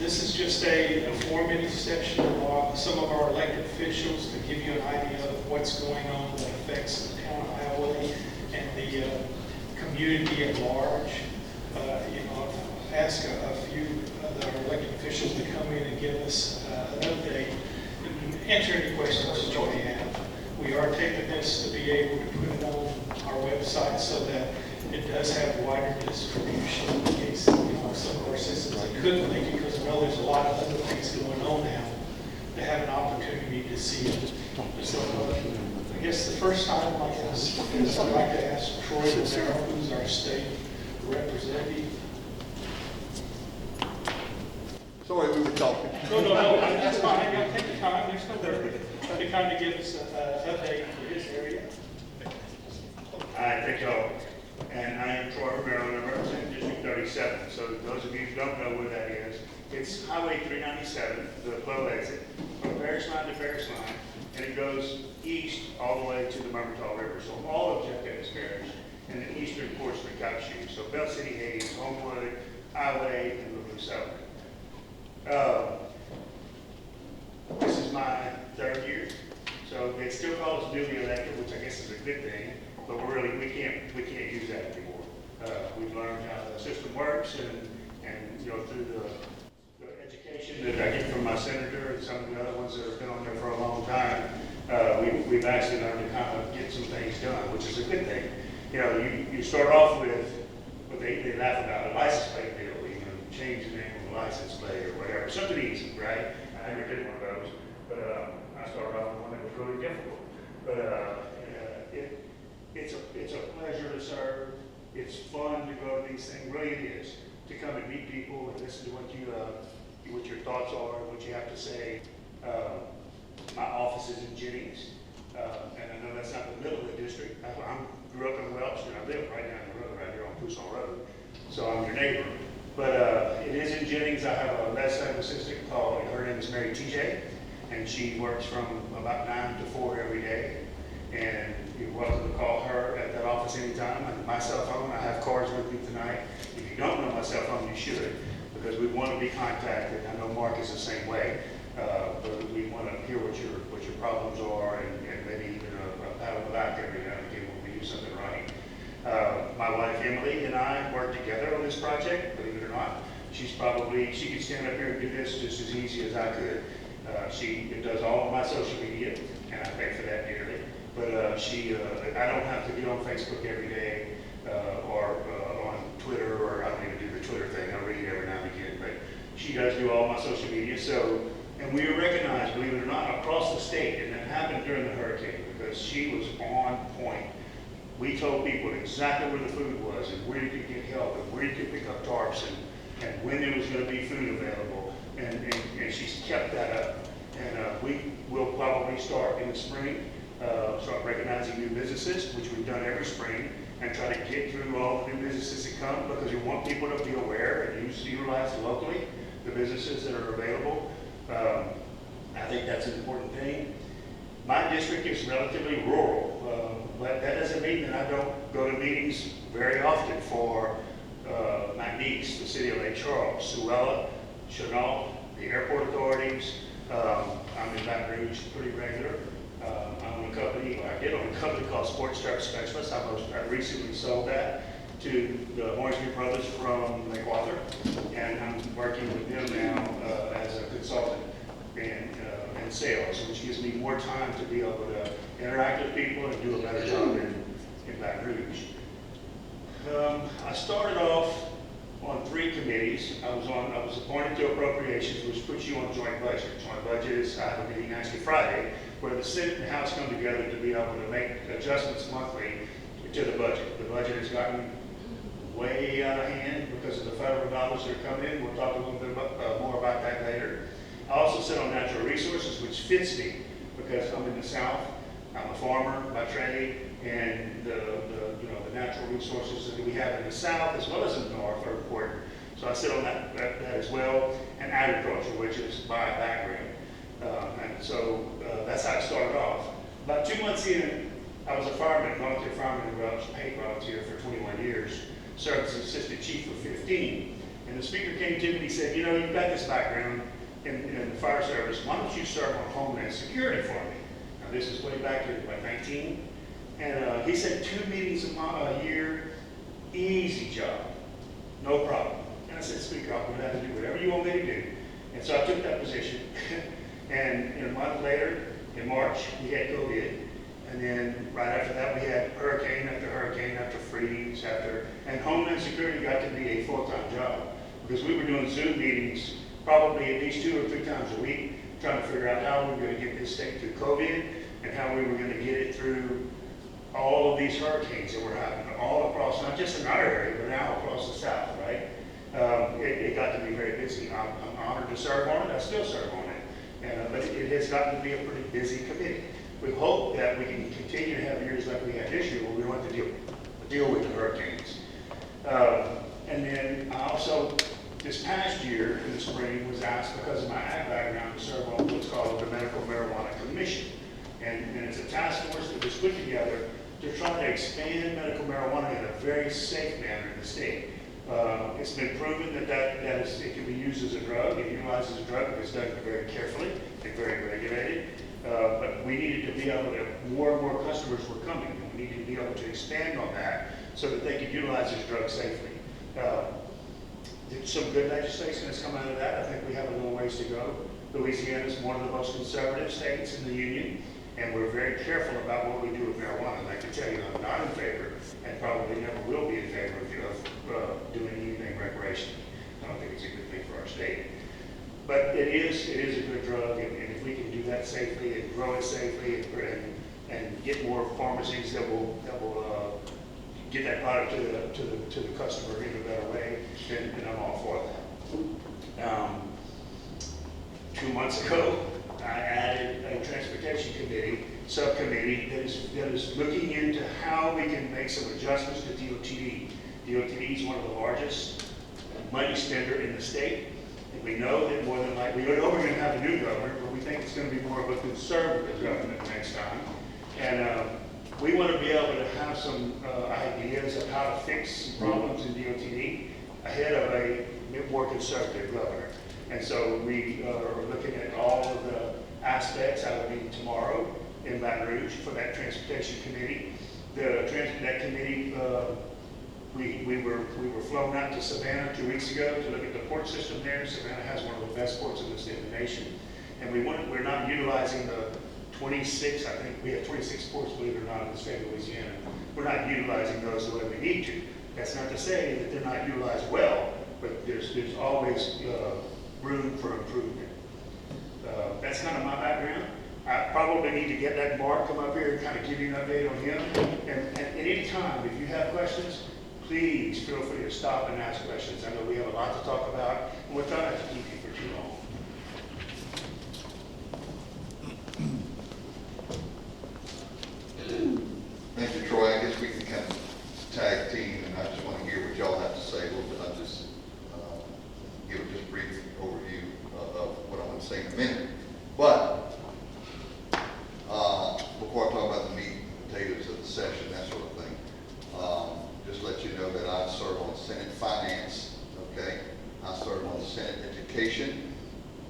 This is just a informative section of some of our elected officials to give you an idea of what's going on that affects the town of Highway and the community at large. I've asked a few of our elected officials to come in and give us an update and answer any questions that you may have. We are taking this to be able to put it on our website so that it does have wider distribution in case some of our citizens that couldn't make it, because I know there's a lot of other things going on now to have an opportunity to see it. So I guess the first time like this is I'd like to ask Troy Romero, who's our state representative. Sorry, we were talking. No, that's fine. I'll take the time. There's no hurry to kind of give us an update for his area. Hi, thank you all. And I am Troy Romero, and I represent District 37. So those of you who don't know where that is, it's Highway 397, the Clove exit, from Parish Line to Parish Line, and it goes east all the way to the Murmurtaugh River. So all of Jeff Davis Parish and the eastern portion of Calcasieu. So Bell City, Hayes, Homewood, Highway, and Louisville South. This is my third year, so they still call us newly elected, which I guess is a good thing. But we can't use that anymore. We've learned how the system works, and through the education that I get from my senator and some of the other ones that have been on there for a long time, we've actually learned to kind of get some things done, which is a good thing. You start off with what they laugh about a license plate deal. Change the name of the license plate or whatever, something easy, right? I never did one of those, but I started off with one that was really difficult. But it's a pleasure to serve. It's fun to go to these things. Really, it is to come and meet people and listen to what your thoughts are, what you have to say. My office is in Jennings, and I know that's not the middle of the district. I grew up in Welch, and I live right down the road, right here on Tucson Road. So I'm your neighbor. But it is in Jennings. I have a legislative assistant called, her name is Mary TJ, and she works from about 9 to 4 every day. And you're welcome to call her at that office anytime. And my cell phone, I have cards with me tonight. If you don't know my cell phone, you should, because we want to be contacted. I know Mark is the same way, but we want to hear what your problems are, and maybe even a pat on the back every now and again when we do something right. My wife Emily and I work together on this project, believe it or not. She could stand up here and do this just as easy as I could. She does all of my social media, and I pay for that dearly. But I don't have to be on Facebook every day or on Twitter, or I don't even do the Twitter thing. I read every now and again, but she does do all my social media. And we were recognized, believe it or not, across the state, and that happened during the hurricane because she was on point. We told people exactly where the food was and where you could get help and where you could pick up tarps and when there was going to be food available. And she's kept that up. And we will probably start in the spring, start recognizing new businesses, which we've done every spring, and try to get through all the new businesses that come, because we want people to be aware and utilize locally the businesses that are available. I think that's an important thing. My district is relatively rural, but that doesn't mean that I don't go to meetings very often for my niece, the city of Lake Charles, Suella, Chenault, the airport authorities. I'm in Baton Rouge pretty regular. I did own a company called Sports Truck Specialist. I recently sold that to the Hornsby Brothers from Lake Arthur, and I'm working with them now as a consultant and sales, which gives me more time to be able to interact with people and do a better job in Baton Rouge. I started off on 3 committees. I was appointed to appropriations, which puts you on joint budget. Joint budget is, I have a meeting actually Friday, where the Senate and House come together to be able to make adjustments monthly to the budget. The budget has gotten way out of hand because of the federal dollars that are coming in. We'll talk a little bit more about that later. I also sit on natural resources, which fits me because I'm in the South. I'm a farmer by trade, and the natural resources that we have in the South as well as in the North are important. So I sit on that as well, and agriculture, which is my background. And so that's how it started off. About 2 months in, I was a fireman, volunteer fireman in Welch, paid volunteer for 21 years, served as assistant chief for 15. And the speaker came to me and he said, you know, you've got this background in the fire service, why don't you serve on Homeland Security for me? Now this is way back in, what, 19? And he said 2 meetings a year, easy job, no problem. And I said, Speaker, I'll go down and do whatever you want me to do. And so I took that position. And a month later, in March, we had COVID. And then right after that, we had hurricane after freeze, and Homeland Security got to be a full-time job. Because we were doing Zoom meetings probably at least 2 or 3 times a week, trying to figure out how we were going to get this state through COVID and how we were going to get it through all of these hurricanes that were happening all across, not just in our area, but now across the South, right? It got to be very busy. I'm honored to serve on it. I still serve on it. But it has gotten to be a pretty busy committee. We hope that we can continue to have years like we had this year where we don't have to deal with the hurricanes. And then I also, this past year in the spring, was asked because of my ag background to serve on what's called the Medical Marijuana Commission. And it's a task force that was put together to try to expand medical marijuana in a very safe manner in the state. It's been proven that it can be used as a drug. It utilizes a drug, but it's done very carefully and very regulated. But we needed to be able to, more and more customers were coming, and we needed to be able to expand on that so that they could utilize this drug safely. There's some good legislation that's come out of that. I think we have a little ways to go. Louisiana is one of the most conservative states in the union, and we're very careful about what we do with marijuana. And I can tell you I'm not in favor, and probably never will be in favor of doing anything recreationally. I don't think it's a good thing for our state. But it is a good drug, and if we can do that safely and grow it safely and get more pharmacies that will get that product to the customer in a better way, then I'm all for that. 2 months ago, I added a transportation subcommittee that is looking into how we can make some adjustments to DOTD. DOTD is one of the largest money spender in the state. And we know that more than likely, we know we're going to have a new governor, but we think it's going to be more of a conservative government next time. And we want to be able to have some ideas of how to fix problems in DOTD ahead of a more conservative governor. And so we are looking at all of the aspects. I will be tomorrow in Baton Rouge for that transportation committee. That committee, we were flown out to Savannah 2 weeks ago to look at the port system there. Savannah has one of the best ports in the nation. And we're not utilizing the 26, I think we have 26 ports, believe it or not, in the state of Louisiana. We're not utilizing those the way we need to. That's not to say that they're not utilized well, but there's always room for improvement. That's kind of my background. I probably need to get that Mark come up here and kind of give you an update on him. And at any time, if you have questions, please feel free to stop and ask questions. I know we have a lot to talk about, and we're trying not to keep you for too long. Thank you, Troy. I guess we can kind of tag team, and I just want to hear what y'all have to say a little bit. I'll just give a just brief overview of what I'm going to say in a minute. But before I talk about the meat and potatoes of the session, that sort of thing, just let you know that I serve on Senate Finance, okay? I serve on Senate Education,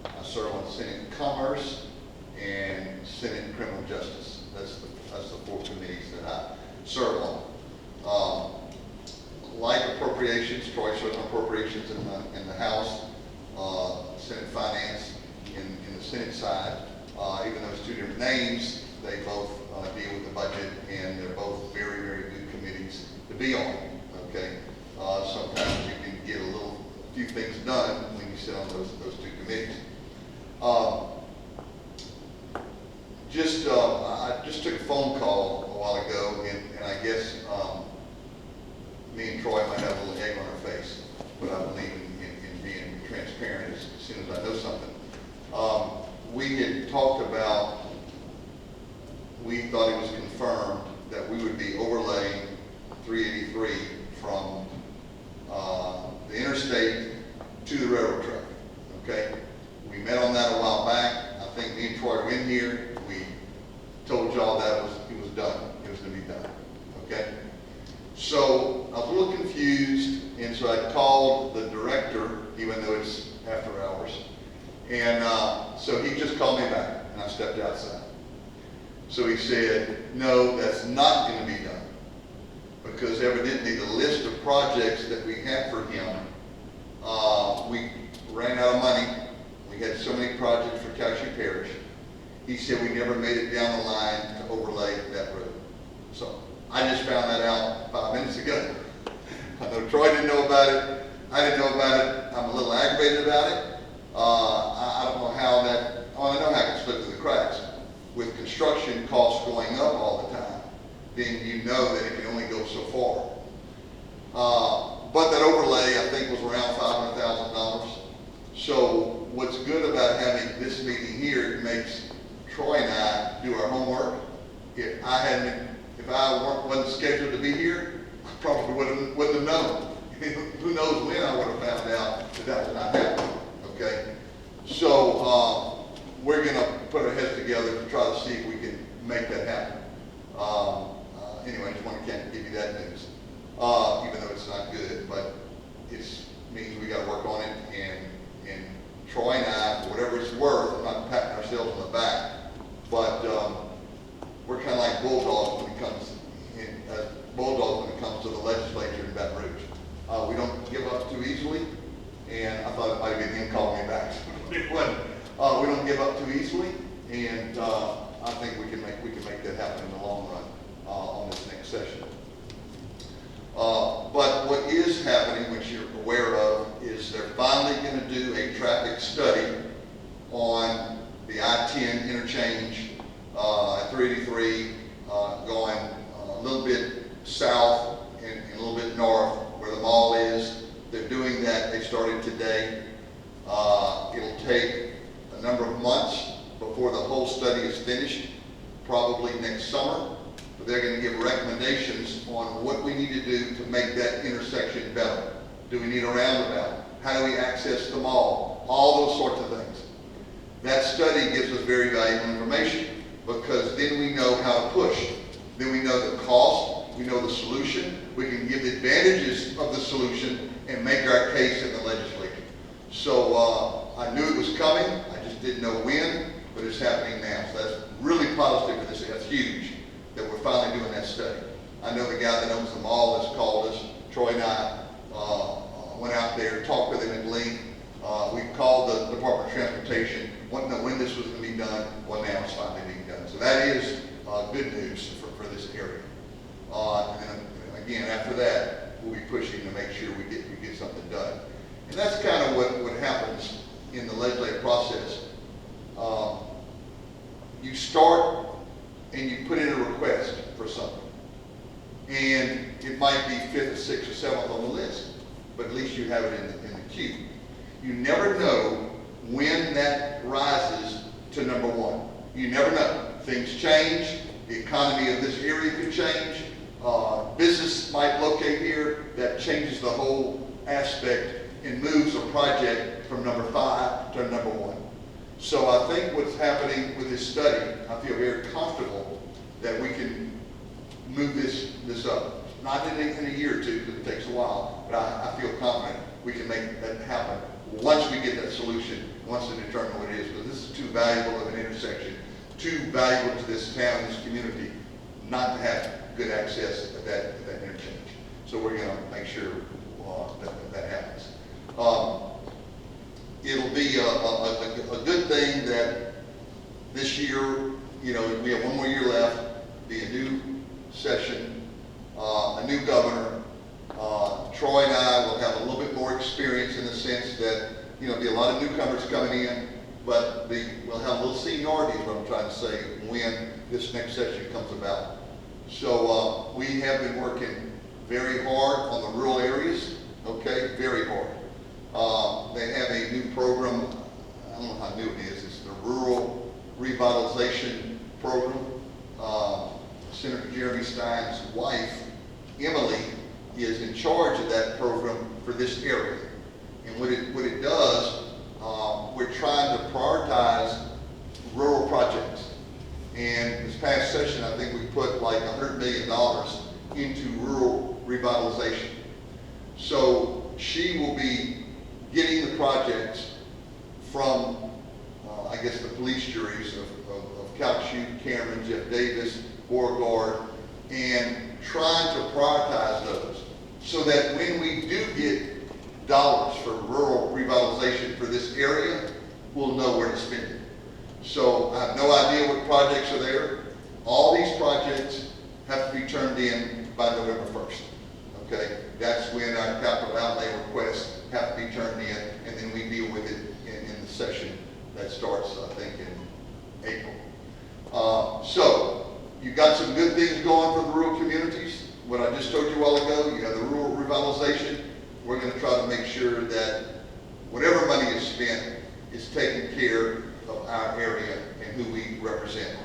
I serve on Senate Commerce, and Senate Criminal Justice. That's the 4 committees that I serve on. Like appropriations, Troy serves on appropriations in the House, Senate Finance in the Senate side. Even though it's 2 different names, they both deal with the budget, and they're both very, very good committees to be on. Okay, sometimes you can get a few things done when you sit on those 2 committees. I just took a phone call a while ago, and I guess me and Troy might have a little egg on our face, but I believe in being transparent as soon as I know something. We had talked about, we thought it was confirmed that we would be overlaying 383 from the interstate to the railroad track, okay? We met on that a while back. I think me and Troy were in here. We told y'all that it was done. It was going to be done, okay? So I was a little confused, and so I called the director, even though it's after hours. And so he just called me back, and I stepped outside. So he said, no, that's not going to be done. Because evidently the list of projects that we had for him, we ran out of money. We had so many projects for Cashew Parish. He said we never made it down the line to overlay that road. So I just found that out 5 minutes ago. I know Troy didn't know about it. I didn't know about it. I'm a little aggravated about it. I don't know how that, well, I know how it can slip through the cracks. With construction costs going up all the time, then you know that it can only go so far. But that overlay, I think, was around $500,000. So what's good about having this meeting here, it makes Troy and I do our homework. If I wasn't scheduled to be here, I probably wouldn't have known. Who knows when I would have found out that was not happening, okay? So we're gonna put our heads together to try to see if we can make that happen. Anyway, I just want to give you that news, even though it's not good, but it means we got to work on it. And Troy and I, for whatever it's worth, I'm not patting ourselves on the back, but we're kind of like bulldogs when it comes to the legislature in Baton Rouge. We don't give up too easily, and I thought it might have been him calling me back. It wasn't. We don't give up too easily, and I think we can make that happen in the long run on this next session. But what is happening, which you're aware of, is they're finally going to do a traffic study on the I-10 interchange at 383, going a little bit south and a little bit north where the mall is. They're doing that. They started today. It'll take a number of months before the whole study is finished, probably next summer. But they're going to give recommendations on what we need to do to make that intersection better. Do we need a roundabout? How do we access the mall? All those sorts of things. That study gives us very valuable information because then we know how to push. Then we know the cost, we know the solution, we can give the advantages of the solution and make our case in the legislature. So I knew it was coming, I just didn't know when, but it's happening now. So that's really positive for this. That's huge that we're finally doing that study. I know the guy that owns the mall has called us. Troy and I went out there, talked with him at length. We called the Department of Transportation, wanted to know when this was going to be done. Well, now it's finally being done. So that is good news for this area. And then again, after that, we'll be pushing to make sure we get something done. And that's kind of what happens in the legislative process. You start and you put in a request for something. And it might be 5th or 6th or 7th on the list, but at least you have it in the queue. You never know when that rises to number one. You never know. Things change. The economy of this area could change. Business might locate here. That changes the whole aspect and moves a project from number 5 to number 1. So I think what's happening with this study, I feel very comfortable that we can move this up. Not in a year or two, because it takes a while, but I feel confident we can make that happen once we get that solution, once we determine what it is, because this is too valuable of an intersection, too valuable to this town, this community, not to have good access at that interchange. So we're going to make sure that happens. It'll be a good thing that this year, we have one more year left, be a new session, a new governor. Troy and I will have a little bit more experience in the sense that, there'll be a lot of newcomers coming in, but we'll have a little seniority is what I'm trying to say when this next session comes about. So we have been working very hard on the rural areas, okay, very hard. They have a new program, I don't know how new it is, it's the Rural Revitalization Program. Senator Jeremy Stein's wife, Emily, is in charge of that program for this area. And what it does, we're trying to prioritize rural projects. And this past session, I think we put like $100 million into rural revitalization. So she will be getting the projects from, I guess, the police juries of Calcasieu, Cameron, Jeff Davis, Beauregard, and trying to prioritize those so that when we do get dollars for rural revitalization for this area, we'll know where to spend it. So I have no idea what projects are there. All these projects have to be turned in by November 1st. Okay, that's when our capital outlay requests have to be turned in, and then we deal with it in the session that starts, I think, in April. So you've got some good things going for the rural communities. What I just told you a while ago, you have the rural revitalization. We're going to try to make sure that whatever money is spent is taken care of our area and who we represent.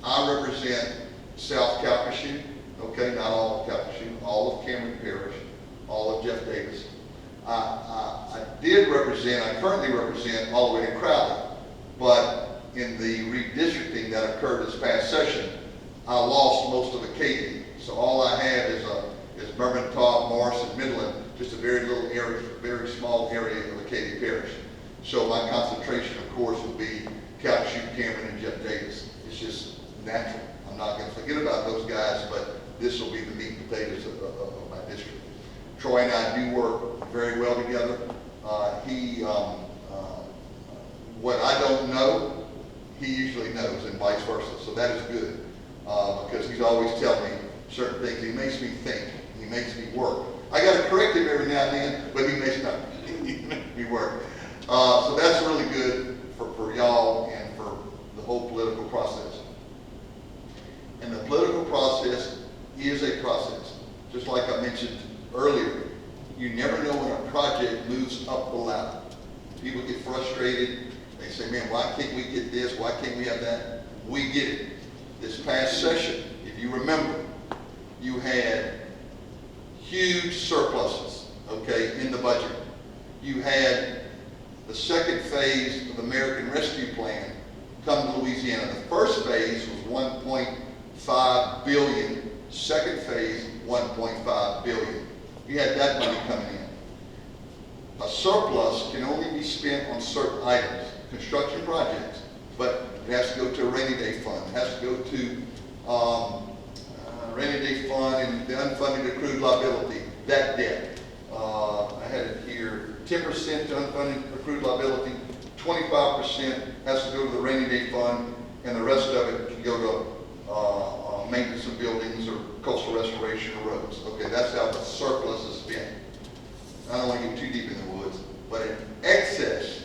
I represent South Calcasieu, okay, not all of Calcasieu, all of Cameron Parish, all of Jeff Davis. I currently represent all the way to Crowley, but in the redistricting that occurred this past session, I lost most of Acadia. So all I have is Mermentau, Morrison, Midland, just a very little area, very small area of Acadia Parish. So my concentration, of course, will be Calcasieu, Cameron, and Jeff Davis. It's just natural. I'm not going to forget about those guys, but this will be the meat and potatoes of my district. Troy and I do work very well together. What I don't know, he usually knows, and vice versa. So that is good, because he's always telling me certain things. He makes me think. He makes me work. I got to correct him every now and then, but he makes me work. So that's really good for y'all and for the whole political process. And the political process is a process. Just like I mentioned earlier, you never know when a project moves up the ladder. People get frustrated. They say, man, why can't we get this? Why can't we have that? We get it. This past session, if you remember, you had huge surpluses, okay, in the budget. You had the second phase of the American Rescue Plan come to Louisiana. The first phase was $1.5 billion. Second phase, $1.5 billion. You had that money coming in. A surplus can only be spent on certain items, construction projects, but it has to go to a rainy day fund. It has to go to rainy day fund and the unfunded accrued liability, that debt. I had it here, 10% to unfunded accrued liability, 25% has to go to the rainy day fund, and the rest of it can go to maintenance of buildings or coastal restoration of roads. Okay, that's how the surplus is spent. I don't want to get too deep in the woods, but an excess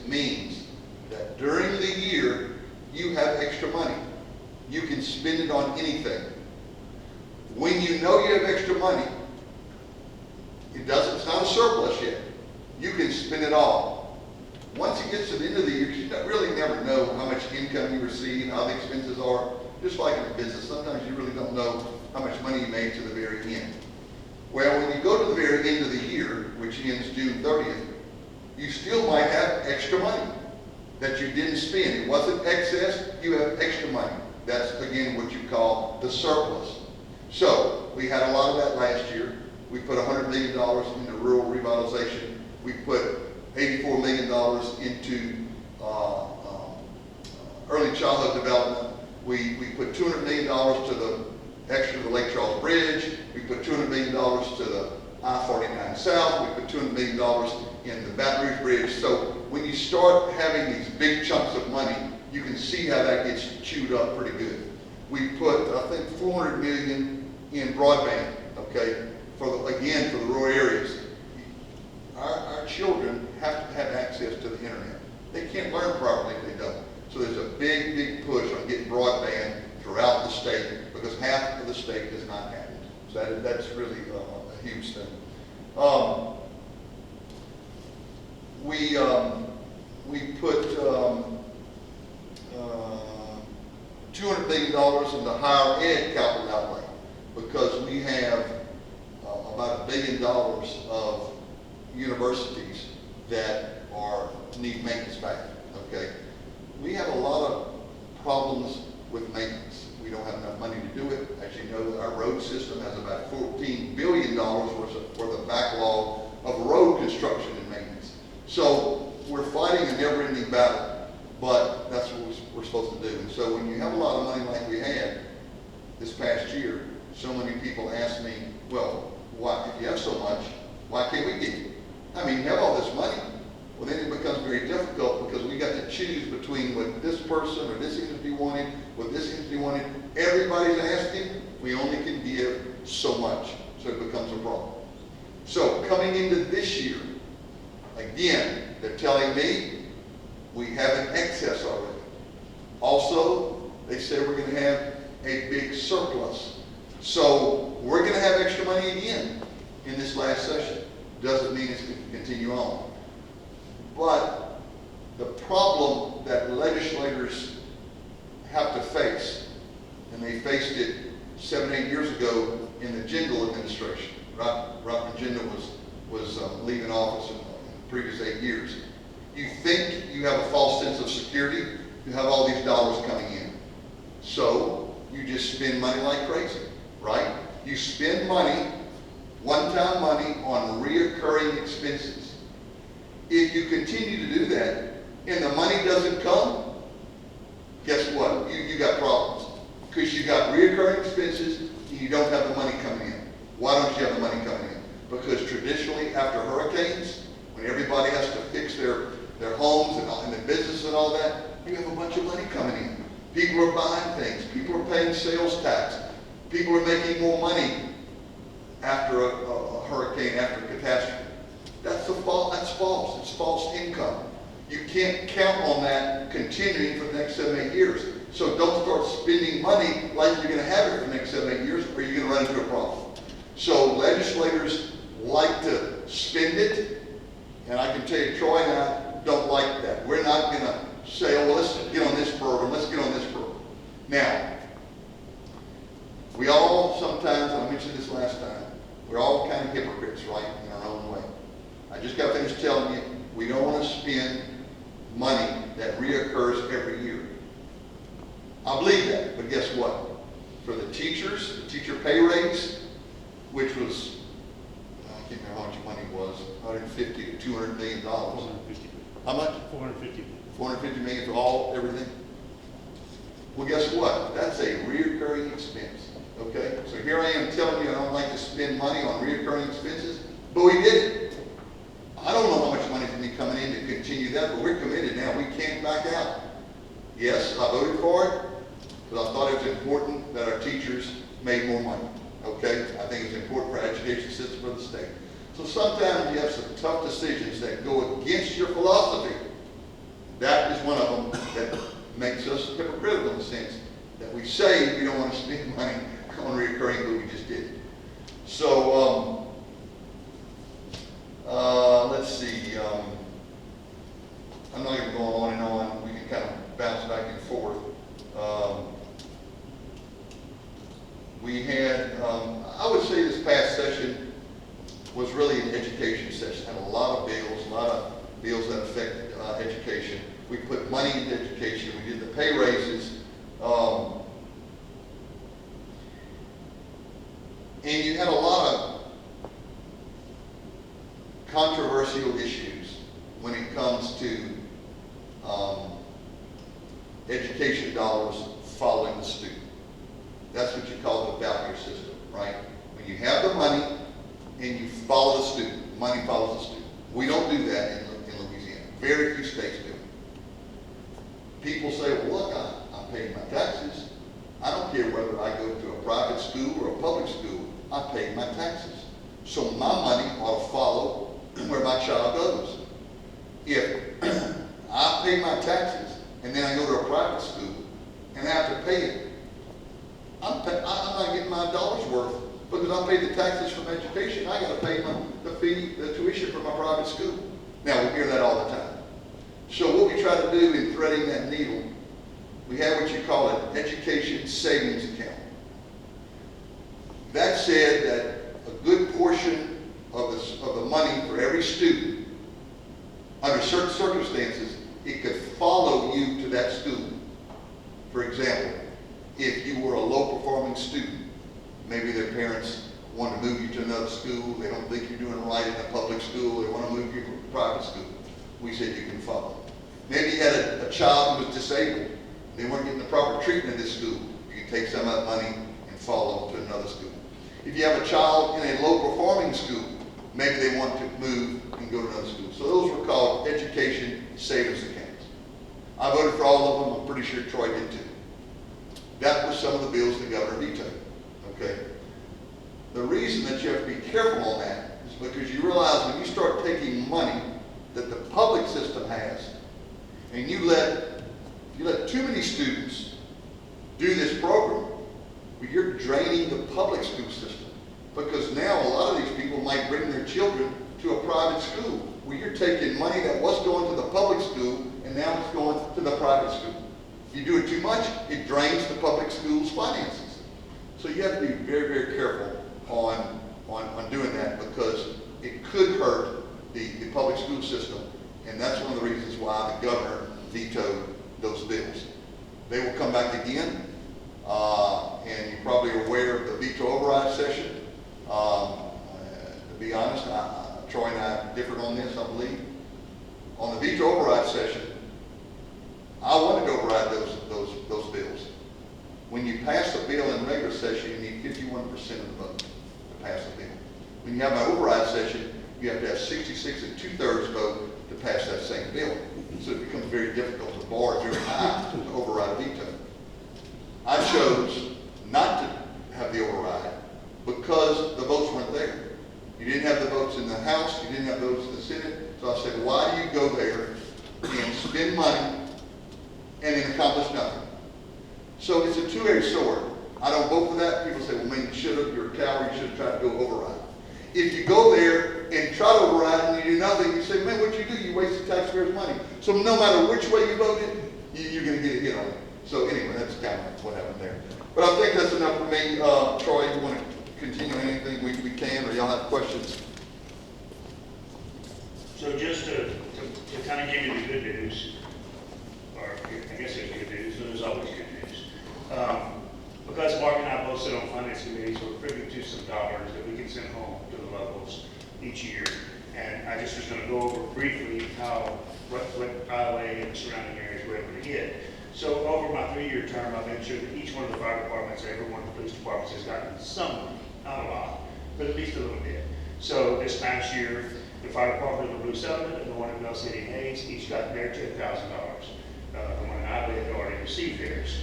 means that during the year you have extra money. You can spend it on anything. When you know you have extra money, it's not a surplus yet. You can spend it all. Once it gets to the end of the year, you really never know how much income you receive, how the expenses are. Just like in a business, sometimes you really don't know how much money you made to the very end. Well, when you go to the very end of the year, which ends June 30th, you still might have extra money that you didn't spend. It wasn't excess, you have extra money. That's, again, what you call the surplus. So, we had a lot of that last year. We put $100 million into rural revitalization. We put $84 million into early childhood development. We put $200 million to the extra to the Lake Charles Bridge. We put $200 million to the I-49 South. We put $200 million in the Baton Rouge Bridge. So when you start having these big chunks of money, you can see how that gets chewed up pretty good. We put, I think, $400 million in broadband, okay, for the rural areas. Our children have to have access to the internet. They can't learn properly if they don't. So there's a big, big push on getting broadband throughout the state because half of the state does not have it. So that's really a huge thing. We put $200 million into higher ed capital outlay because we have about $1 billion of universities that need maintenance back. Okay, we have a lot of problems with maintenance. We don't have enough money to do it. As you know that our road system has about $14 billion worth of backlog of road construction and maintenance. So we're fighting a never-ending battle, but that's what we're supposed to do. And so when you have a lot of money like we had this past year, so many people ask me, well, why, if you have so much, why can't we get it? I mean, you have all this money. Well, then it becomes very difficult because we got to choose between what this person or this entity wanted, what this entity wanted. Everybody's asking, we only can give so much, so it becomes a problem. So coming into this year, again, they're telling me we have an excess already. Also, they say we're going to have a big surplus. So we're going to have extra money again in this last session. Doesn't mean it's going to continue on. But the problem that legislators have to face, and they faced it 7, 8 years ago in the Jindal administration. Robert Jindal was leaving office in the previous 8 years. You think you have a false sense of security, you have all these dollars coming in. So you just spend money like crazy, right? You spend money, one-time money on reoccurring expenses. If you continue to do that and the money doesn't come, guess what? You got problems. Because you got reoccurring expenses and you don't have the money coming in. Why don't you have the money coming in? Because traditionally after hurricanes, when everybody has to fix their homes and their business and all that, you have a bunch of money coming in. People are buying things. People are paying sales tax. People are making more money after a hurricane, after a catastrophe. That's false. It's false income. You can't count on that continuing for the next 7, 8 years. So don't start spending money like you're going to have it for the next 7, 8 years, or you're going to run into a problem. So legislators like to spend it, and I can tell you, Troy and I don't like that. We're not going to say, oh, well, let's get on this program, let's get on this program. Now, we all sometimes, and I mentioned this last time, we're all kind of hypocrites, right, in our own way. I just got finished telling you, we don't want to spend money that reoccurs every year. I believe that, but guess what? For the teachers, the teacher pay raise, which was, I can't remember how much money it was, 150 to $200 million. 450. How much? 450. 450 million for everything. Well, guess what? That's a reoccurring expense. Okay? So here I am telling you I don't like to spend money on reoccurring expenses, but we did it. I don't know how much money is going to be coming in to continue that, but we're committed now. We can't back out. Yes, I voted for it because I thought it was important that our teachers made more money. Okay? I think it's important for our education system for the state. So sometimes you have some tough decisions that go against your philosophy. That is one of them that makes us hypocritical in the sense that we say we don't want to spend money on recurring, but we just did it. So, let's see. I'm not even going on and on. We can kind of bounce back and forth. We had, I would say this past session was really an education session. Had a lot of bills that affected education. We put money into education. We did the pay raises. And you had a lot of controversial issues when it comes to education dollars following the student. That's what you call the voucher system, right? When you have the money and you follow the student, money follows the student. We don't do that in Louisiana. Very few states do. People say, well, look, I'm paying my taxes. I don't care whether I go to a private school or a public school. I pay my taxes. So my money ought to follow where my child goes. If I pay my taxes and then I go to a private school and I have to pay it, I'm not getting my dollar's worth because I paid the taxes from education. I got to pay the fee, the tuition for my private school. Now, we hear that all the time. So what we try to do in threading that needle, we have what you call an education savings account. That said that a good portion of the money for every student, under certain circumstances, it could follow you to that school. For example, if you were a low-performing student maybe their parents want to move you to another school, they don't think you're doing right in a public school, they want to move you to a private school. We said you can follow. Maybe you had a child who was disabled, they weren't getting the proper treatment in this school. You can take some of that money and follow to another school. If you have a child in a low performing school, maybe they want to move and go to another school. So those were called education savings accounts. I voted for all of them. I'm pretty sure Troy did too. That was some of the bills the governor vetoed. Okay. The reason that you have to be careful on that is because you realize when you start taking money that the public system has, and you let too many students do this program, well, you're draining the public school system. Because now a lot of these people might bring their children to a private school, where you're taking money that was going to the public school and now it's going to the private school. If you do it too much, it drains the public school's finances. So you have to be very, very careful on doing that, because it could hurt the public school system, and that's one of the reasons why the governor vetoed those bills. They will come back again, and you're probably aware of the veto override session. To be honest, Troy and I differed on this, I believe. On the veto override session, I wanted to override those bills. When you pass a bill in regular session, you need 51% of the vote to pass the bill. When you have an override session, you have to have 66 and 2/3 vote to pass that same bill. So it becomes very difficult. The bar is very high to override a veto. I chose not to have the override because the votes weren't there. You didn't have the votes in the House, you didn't have votes in the Senate. So I said, why do you go there and spend money and then accomplish nothing? So it's a two-edged sword. I don't vote for that. People say, well, man, you should have, you're a coward, you should have tried to go override. If you go there and try to override and you do nothing, you say, man, what you do? You wasted taxpayers' money. So no matter which way you voted, you're going to get a hit on it. So anyway, that's kind of what happened there. But I think that's enough for me. Troy, you want to continue on anything we can, or y'all have questions? So just to kind of give you the good news, or I guess it's good news, there's always good news. Because Mark and I both sit on finance committees, we're privy to some dollars that we can send home to the locals each year. And I just was going to go over briefly what Iowa and the surrounding areas were able to get. So over my 3-year term, I've made sure that each one of the fire departments, every one of the police departments has gotten some money, not a lot, but at least a little bit. So this past year, the fire department of the Blue Settlement and the one in Bell City and Hayes each got their $10,000. The one in Iowa had already received theirs.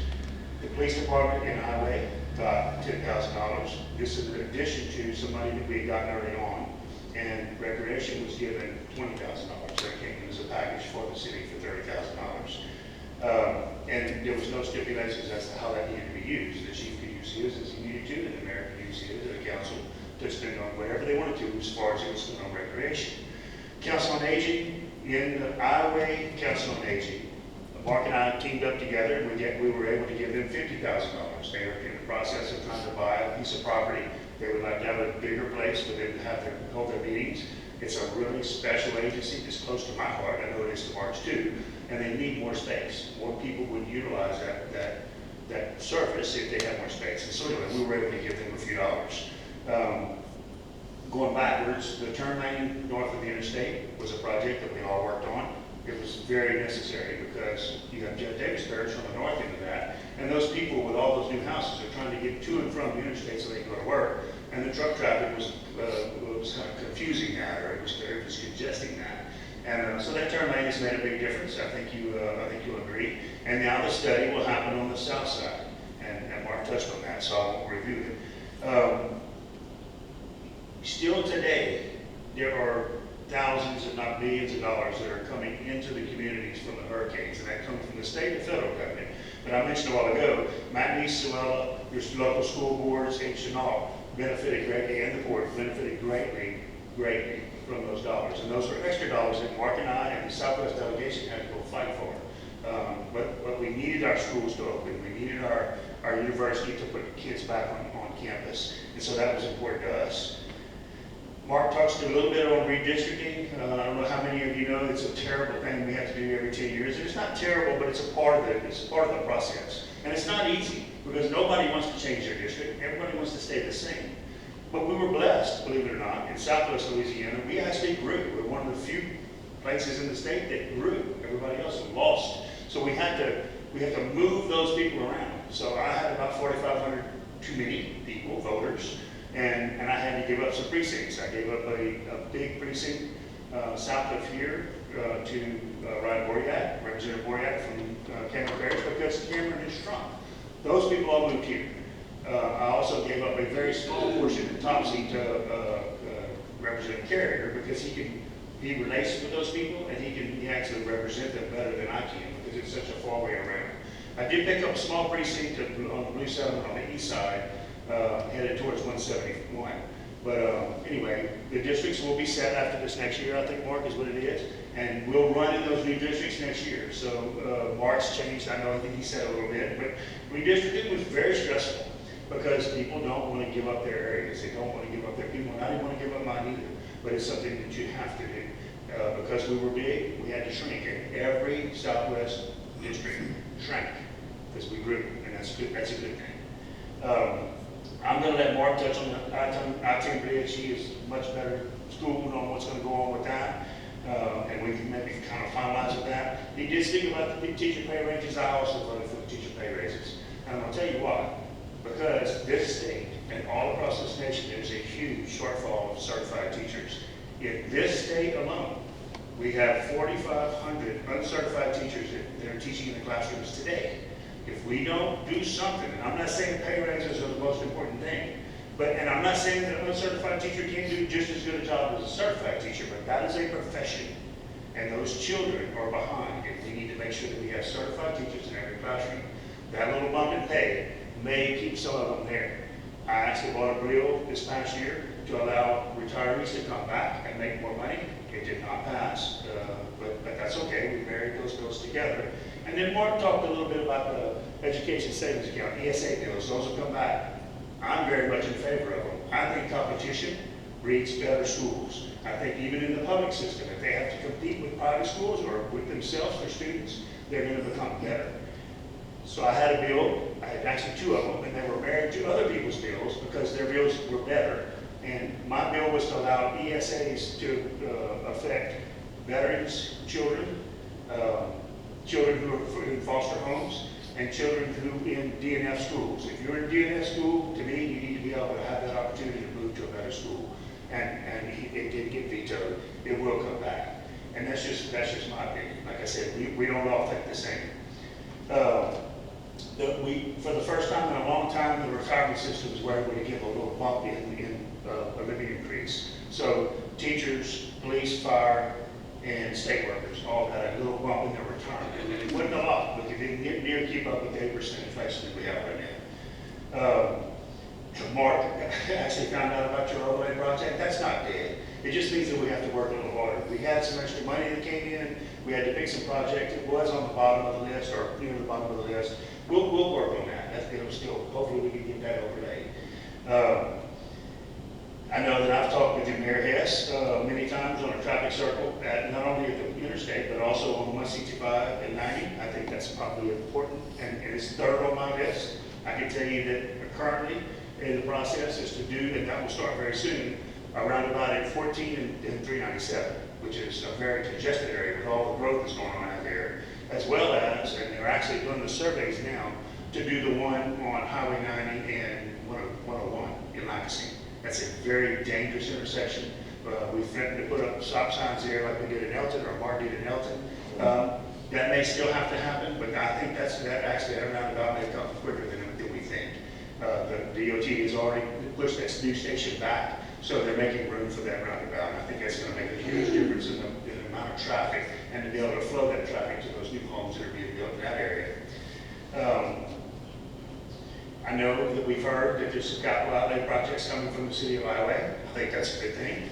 The police department in Highway got $10,000. This is in addition to some money that we had gotten early on, and Recreation was given $20,000. That came as a package for the city for $30,000. And there was no stipulations as to how that needed to be used. The chief could use his as he needed to, and the mayor could use his, and the council to spend on whatever they wanted to as far as it was spent on recreation. Council on Aging, in the Iowa Council on Aging, Mark and I teamed up together, and we were able to give them $50,000. They were in the process of trying to buy a piece of property. They would like to have a bigger place for them to hold their meetings. It's a really special agency that's close to my heart. I know it is to Mark's too. And they need more space. More people would utilize that surface if they had more space. And so anyway, we were able to give them a few dollars. Going backwards, the turn lane north of the interstate was a project that we all worked on. It was very necessary because you got Jeff Davis Parish on the north end of that, and those people with all those new houses are trying to get to and from the interstate so they can go to work. And the truck traffic was kind of confusing that, or it was congesting that. And so that turn lane has made a big difference. I think you'll agree. And now the study will happen on the south side, and Mark touched on that, so I won't review it. Still today, there are thousands, if not millions of dollars that are coming into the communities from the hurricanes, and that comes from the state and federal government. But I mentioned a while ago, McNeese, Suella, your local school boards, and Chenal benefited greatly, and the board benefited greatly from those dollars. And those are extra dollars that Mark and I and the Southwest delegation had to go fight for. But we needed our schools to open. We needed our university to put kids back on campus. And so that was important to us. Mark touched a little bit on redistricting. I don't know how many of you know it's a terrible thing we have to do every 10 years. And it's not terrible, but it's a part of the process. And it's not easy because nobody wants to change their district. Everybody wants to stay the same. But we were blessed, believe it or not, in Southwest Louisiana. We actually grew. We're one of the few places in the state that grew. Everybody else lost. So we had to move those people around. So I had about 4,500 too many people, voters. And I had to give up some precincts. I gave up a big precinct south of here to Ryan Bourriat, Representative Bourriat from Cameron Parish, because Cameron is strong. Those people all moved here. I also gave up a very small portion in Topsy to Representative Carrier because he relates with those people and he actually represent them better than I can because it's such a far way around. I did pick up a small precinct on the Blue Settlement on the east side, headed towards 171. But anyway, the districts will be set after this next year, I think, Mark, is what it is. And we'll run in those new districts next year. So Mark's changed, I know, I think he said a little bit, but redistricting was very stressful because people don't want to give up their areas. They don't want to give up their people. And I didn't want to give up mine either, but it's something that you have to do. Because we were big, we had to shrink. And every Southwest district shrank because we grew, and that's good. That's a good thing. I'm going to let Mark touch on the I-10 bridge. He is much better schooled on what's going to go on with that, and we can maybe kind of finalize with that. He did speak about the teacher pay raises. I also voted for the teacher pay raises. And I'm going to tell you why. Because this state and all across this nation, there's a huge shortfall of certified teachers. In this state alone, we have 4,500 uncertified teachers that are teaching in the classrooms today. If we don't do something, and I'm not saying pay raises are the most important thing, and I'm not saying that an uncertified teacher can't do just as good a job as a certified teacher, but that is a profession, and those children are behind, and we need to make sure that we have certified teachers in every classroom. That little bump in pay may keep some of them there. I actually bought a bill this past year to allow retirees to come back and make more money. It did not pass, but that's okay. We married those bills together. And then Mark talked a little bit about the education savings account, ESA bills. Those will come back. I'm very much in favor of them. I think competition breeds better schools. I think even in the public system, if they have to compete with private schools or with themselves, their students, they're going to become better. So I had a bill, I had actually two of them, and they were married to other people's bills because their bills were better. And my bill was to allow ESAs to affect veterans, children, children who are in foster homes, and children who in DNF schools. If you're in DNF school, to me, you need to be able to have that opportunity to move to a better school. And it did get vetoed. It will come back. And that's just my opinion. Like I said, we don't all think the same. For the first time in a long time, the retirement system is where we're going to give a little bump in a living increase. So teachers, police, fire, and state workers all got a little bump in their retirement. And it wasn't a lot, but it didn't get near keep up with the 8% inflation that we have right now. Mark actually found out about your overlay project. That's not dead. It just means that we have to work a little harder. We had some extra money that came in. We had to pick some projects. It was on the bottom of the list or near the bottom of the list. We'll work on that. It'll still, hopefully we can get that overlaid. I know that I've talked with you, Mayor Hess, many times on a traffic circle, not only at the interstate, but also on 165 and 90. I think that's probably important, and it's third on my list. I can tell you that currently in the process is to do, and that will start very soon, around about at 14 and 397, which is a very congested area with all the growth that's going on out there, as well as, and they're actually doing the surveys now, to do the one on Highway 90 and 101 in Lansing. That's a very dangerous intersection. We threatened to put up stop signs there like we did in Elton, or Mark did in Elton. That may still have to happen, but I think that actually that roundabout may come quicker than we think. The DOT has already pushed that new station back, so they're making room for that roundabout. And I think that's going to make a huge difference in the amount of traffic and to be able to flow that traffic to those new homes that are being built in that area. I know that we've heard that there's some capital outlay projects coming from the city of Iowa. I think that's a good thing.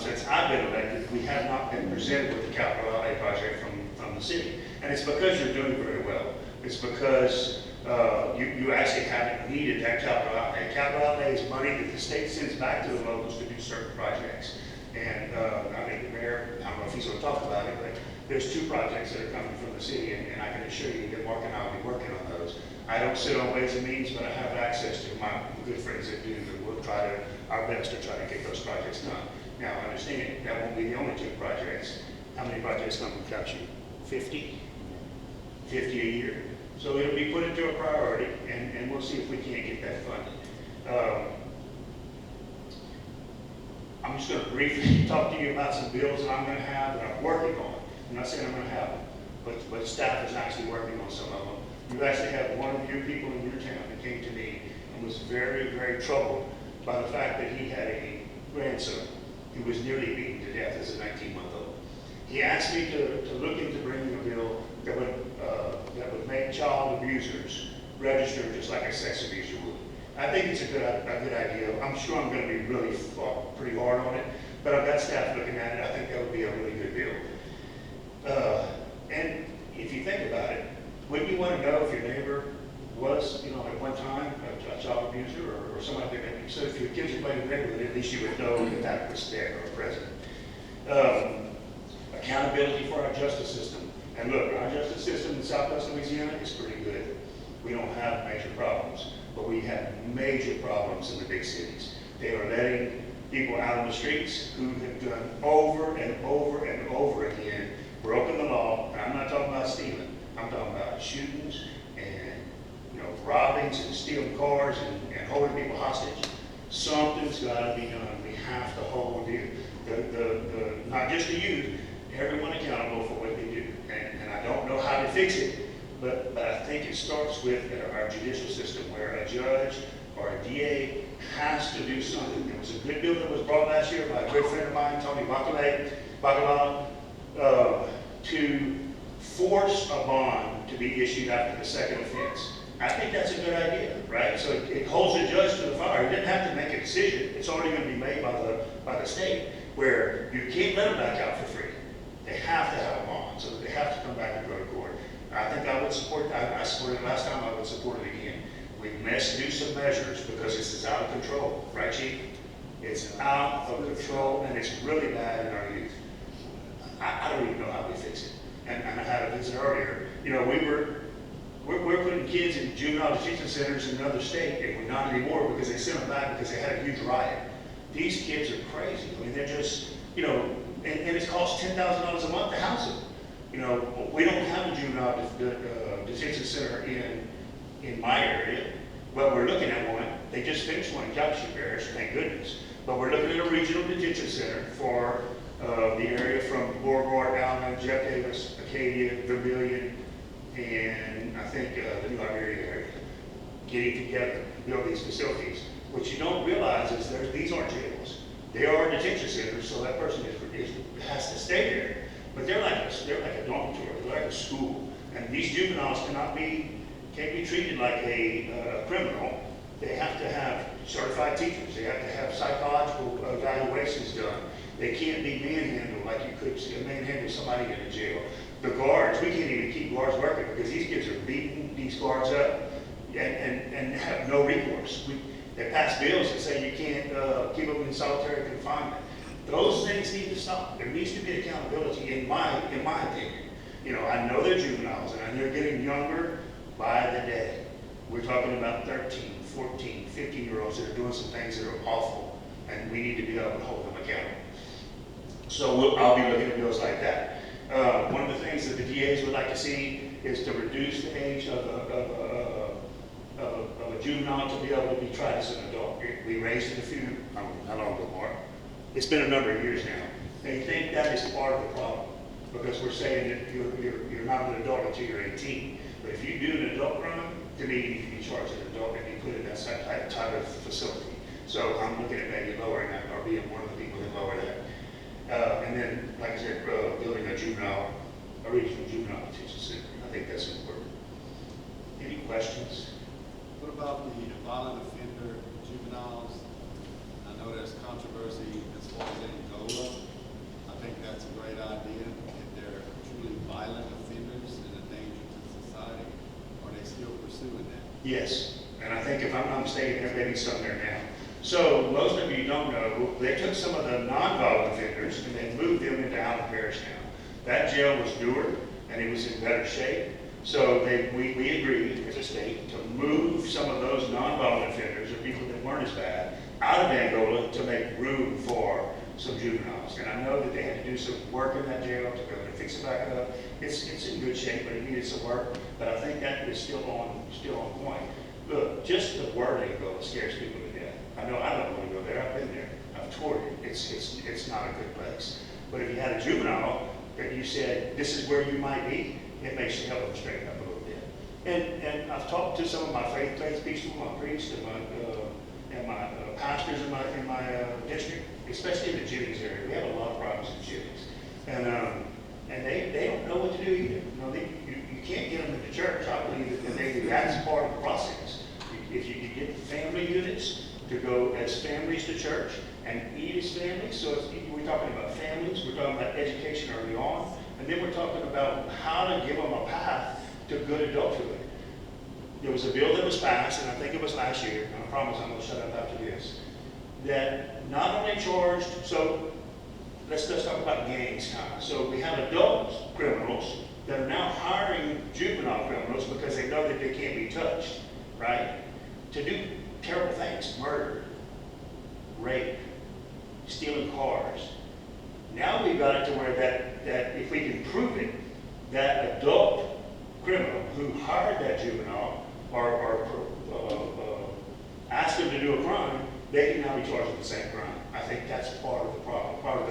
Since I've been elected, we have not been presented with the capital outlay project from the city. And it's because you're doing very well. It's because You actually haven't needed that capital outlay. Capital outlay is money that the state sends back to the locals to do certain projects. And I think the mayor, I don't know if he's going to talk about it, but there's 2 projects that are coming from the city, and I can assure you that Mark and I will be working on those. I don't sit on Ways and Means, but I have access to my good friends that do, and we'll try to, our best to try to get those projects done. Now, understand, that won't be the only 2 projects. How many projects come from Calhoun? 50? 50 a year. So it'll be put into a priority, and we'll see if we can't get that funded. I'm just going to briefly talk to you about some bills that I'm going to have that I'm working on. I'm not saying I'm going to have them, but staff is actually working on some of them. You actually have one of your people in your town that came to me and was very, very troubled by the fact that he had a grandson who was nearly beaten to death as a 19-month-old. He asked me to look into bringing a bill that would make child abusers register just like a sex abuser would. I think it's a good idea. I'm sure I'm going to be really pretty hard on it, but I've got staff looking at it. I think that would be a really good bill. And if you think about it, wouldn't you want to know if your neighbor was, at one time a child abuser or somebody that maybe, so if your kids are playing in the neighborhood, at least you would know that that was there or present. Accountability for our justice system. And look, our justice system in Southwest Louisiana is pretty good. We don't have major problems, but we have major problems in the big cities. They are letting people out on the streets who have done over and over and over again, broken the law, and I'm not talking about stealing. I'm talking about shootings and robbings and stealing cars and holding people hostage. Something's got to be done. We have to hold not just the youth, everyone accountable for what they do. And I don't know how to fix it, but I think it starts with our judicial system, where a judge or a DA has to do something. There was a good bill that was brought last year by a good friend of mine, Tony Bacala, to force a bond to be issued after the second offense. I think that's a good idea, right? So it holds the judge to the fire. He didn't have to make a decision. It's already going to be made by the state, where you can't let them back out for free. They have to have a bond, so they have to come back and go to court. I think I would support that. I supported it last time. I would support it again. We must do some measures because this is out of control, right, Chief? It's out of control, and it's really bad in our youth. I don't even know how we fix it. And I had a visit earlier. We're putting kids in juvenile detention centers in another state, and we're not anymore because they sent them back because they had a huge riot. These kids are crazy. I mean, they're just, and it costs $10,000 a month to house them. We don't have a juvenile detention center in my area. Well, we're looking at one. They just finished one in Calhoun Parish, thank goodness. But we're looking at a regional detention center for the area from Beauregard, Allen, Jeff Davis, Acadia, Vermilion, and I think the New Iberia area, getting together to build these facilities. What you don't realize is these aren't jails. They are detention centers, so that person has to stay there. But they're like a dormitory, they're like a school. And these juveniles can't be treated like a criminal. They have to have certified teachers. They have to have psychological evaluations done. They can't be manhandled like you could manhandle somebody in a jail. The guards, we can't even keep guards working because these kids are beating these guards up and have no recourse. They pass bills that say you can't keep them in solitary confinement. Those things need to stop. There needs to be accountability, in my opinion. I know they're juveniles, and they're getting younger by the day. We're talking about 13, 14, 15-year-olds that are doing some things that are awful, and we need to be able to hold them accountable. So I'll be looking at bills like that. One of the things that the DAs would like to see is to reduce the age of a juvenile to be able to be tried as an adult. We raised it how long ago, Mark? It's been a number of years now. They think that is part of the problem because we're saying that you're not an adult until you're 18. But if you do an adult crime, to me, you need to be charged as an adult and be put in that type of facility. So I'm looking at maybe lowering that or being one of the people that lower that. And then, like I said, building a regional juvenile detention center. I think that's important. Any questions? What about the violent offender juveniles? I know there's controversy as far as Angola. I think that's a great idea. If they're truly violent offenders and a danger to society, are they still too in that. Yes, and I think if I'm not mistaken, there may be some there now. So most of you don't know, they took some of the non-violent offenders and they moved them into Allen Parish now. That jail was newer and it was in better shape. So we agreed as a state to move some of those non-violent offenders or people that weren't as bad out of Angola to make room for some juveniles. And I know that they had to do some work in that jail to go and fix it back up. It's in good shape, but it needed some work. But I think that is still on point. Look, just the word Angola scares people to death. I know I don't want to go there. I've been there. I've toured it. It's not a good place. But if you had a juvenile that you said this is where you might be, it makes you help them straighten up a little bit. And I've talked to some of my faith people, my priests, and my pastors in my district, especially in the Jennings area. We have a lot of problems in Jennings, and they don't know what to do either. You know, you can't get them into church. I believe that that's part of the process. If you could get family units to go as families to church and eat as families, so we're talking about families, we're talking about education early on, and then we're talking about how to give them a path to good adulthood. There was a bill that was passed, and I think it was last year, and I promise I'm going to shut up after this, that not only charged, so let's talk about gangs now. So we have adult criminals that are now hiring juvenile criminals because they know that they can't be touched, right? To do terrible things, murder, rape, stealing cars. Now we've got it to where that if we can prove it, that adult criminal who hired that juvenile or asked him to do a crime, they can now be charged with the same crime. I think that's part of the problem, part of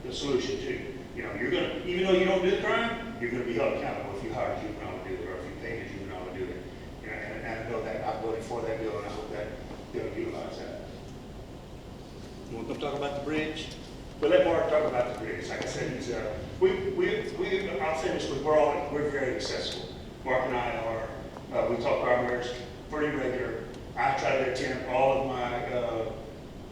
the solution too. You know, you're gonna, even though you don't do the crime, you're gonna be held accountable if you hire a juvenile to do it or if you pay a juvenile to do it. You know, and I know that I voted for that bill and I hope that they'll utilize that. You want to talk about the bridge? Well, let Mark talk about the bridge. Like I said, he's I'll say this, we're very accessible. Mark and I are, we talk to our mayors pretty regular. I try to attend all of my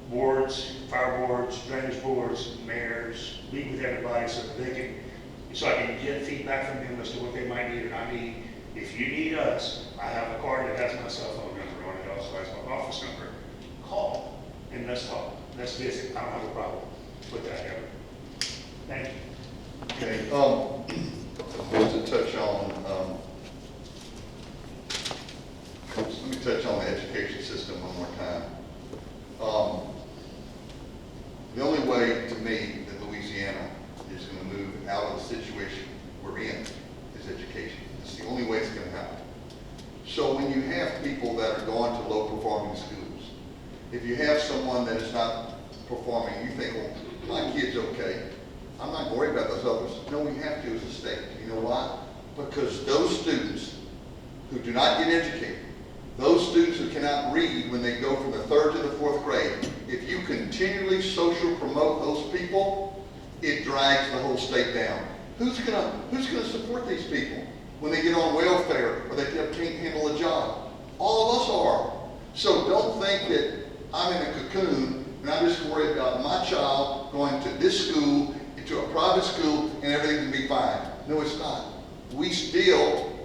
boards, fire boards, drainage boards, mayors, meet with everybody so that I can get feedback from them as to what they might need and I need. If you need us, I have a card that has my cell phone number on it, also has my office number. Call and let's talk. Let's visit. I don't have a problem with that ever. Thank you. Okay, just to touch on, let me touch on the education system one more time. The only way, to me, that Louisiana is going to move out of the situation we're in is education. It's the only way it's going to happen. So when you have people that are going to low-performing schools, if you have someone that is not performing, you think, well, my kid's okay. I'm not worried about those others. No, we have to as a state. You know why? Because those students who do not get educated, those students who cannot read when they go from the 3rd to the 4th grade, if you continually social promote those people, it drags the whole state down. Who's gonna support these people when they get on welfare or they can't handle a job? All of us are. So don't think that I'm in a cocoon and I'm just worried about my child going to this school, into a private school, and everything's gonna be fine. No, it's not. We still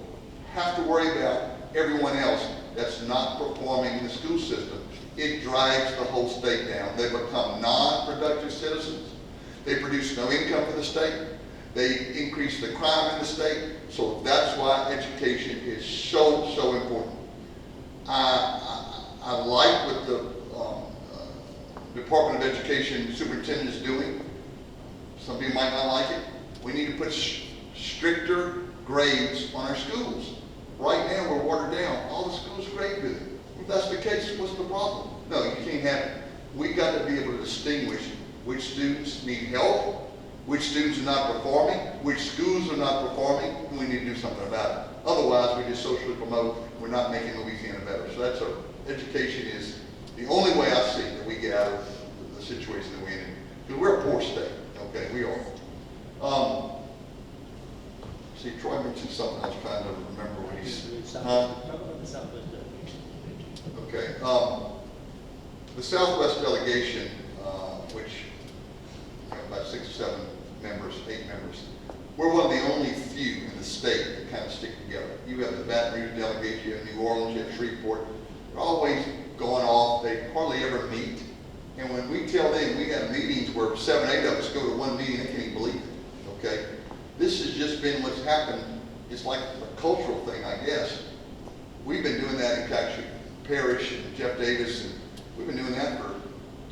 have to worry about everyone else that's not performing in the school system. It drags the whole state down. They become non-productive citizens. They produce no income for the state. They increase the crime in the state. So that's why education is so important. I like what the Department of Education superintendent is doing. Some people might not like it. We need to put stricter grades on our schools. Right now, we're watered down. All the schools grade good. If that's the case, what's the problem? No, you can't have it. We've got to be able to distinguish which students need help, which students are not performing, which schools are not performing, and we need to do something about it. Otherwise, we just socially promote, we're not making Louisiana better. So that's our education is the only way I see that we get out of the situation that we're in. Because we're a poor state, okay, we are. See, Troy mentioned something, I was trying to remember what he said. Talk about the Southwest delegation. Okay, the Southwest delegation, which about 6 or 7 members, 8 members, We're one of the only few in the state that kind of stick together. You have the Baton Rouge delegate, you have New Orleans, you have Shreveport. They're always going off. They hardly ever meet. And when we tell them we have meetings where 7, 8 of us go to one meeting, they can't even believe it, okay? This has just been what's happened. It's like a cultural thing, I guess. We've been doing that in Calhoun Parish and Jeff Davis, and we've been doing that for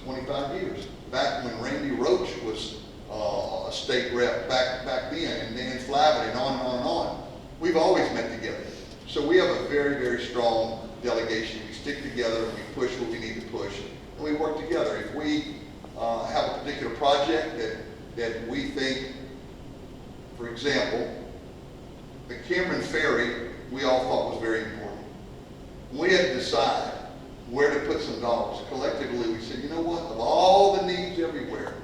25 years. Back when Randy Roach was a state rep back then, and Dan Flavin, and on and on and on. We've always met together. So we have a very, very strong delegation. We stick together and we push what we need to push. And we work together. If we have a particular project that we think, for example, the Cameron Ferry, we all thought was very important. We had to decide where to put some dollars. Collectively, we said, you know what, of all the needs everywhere,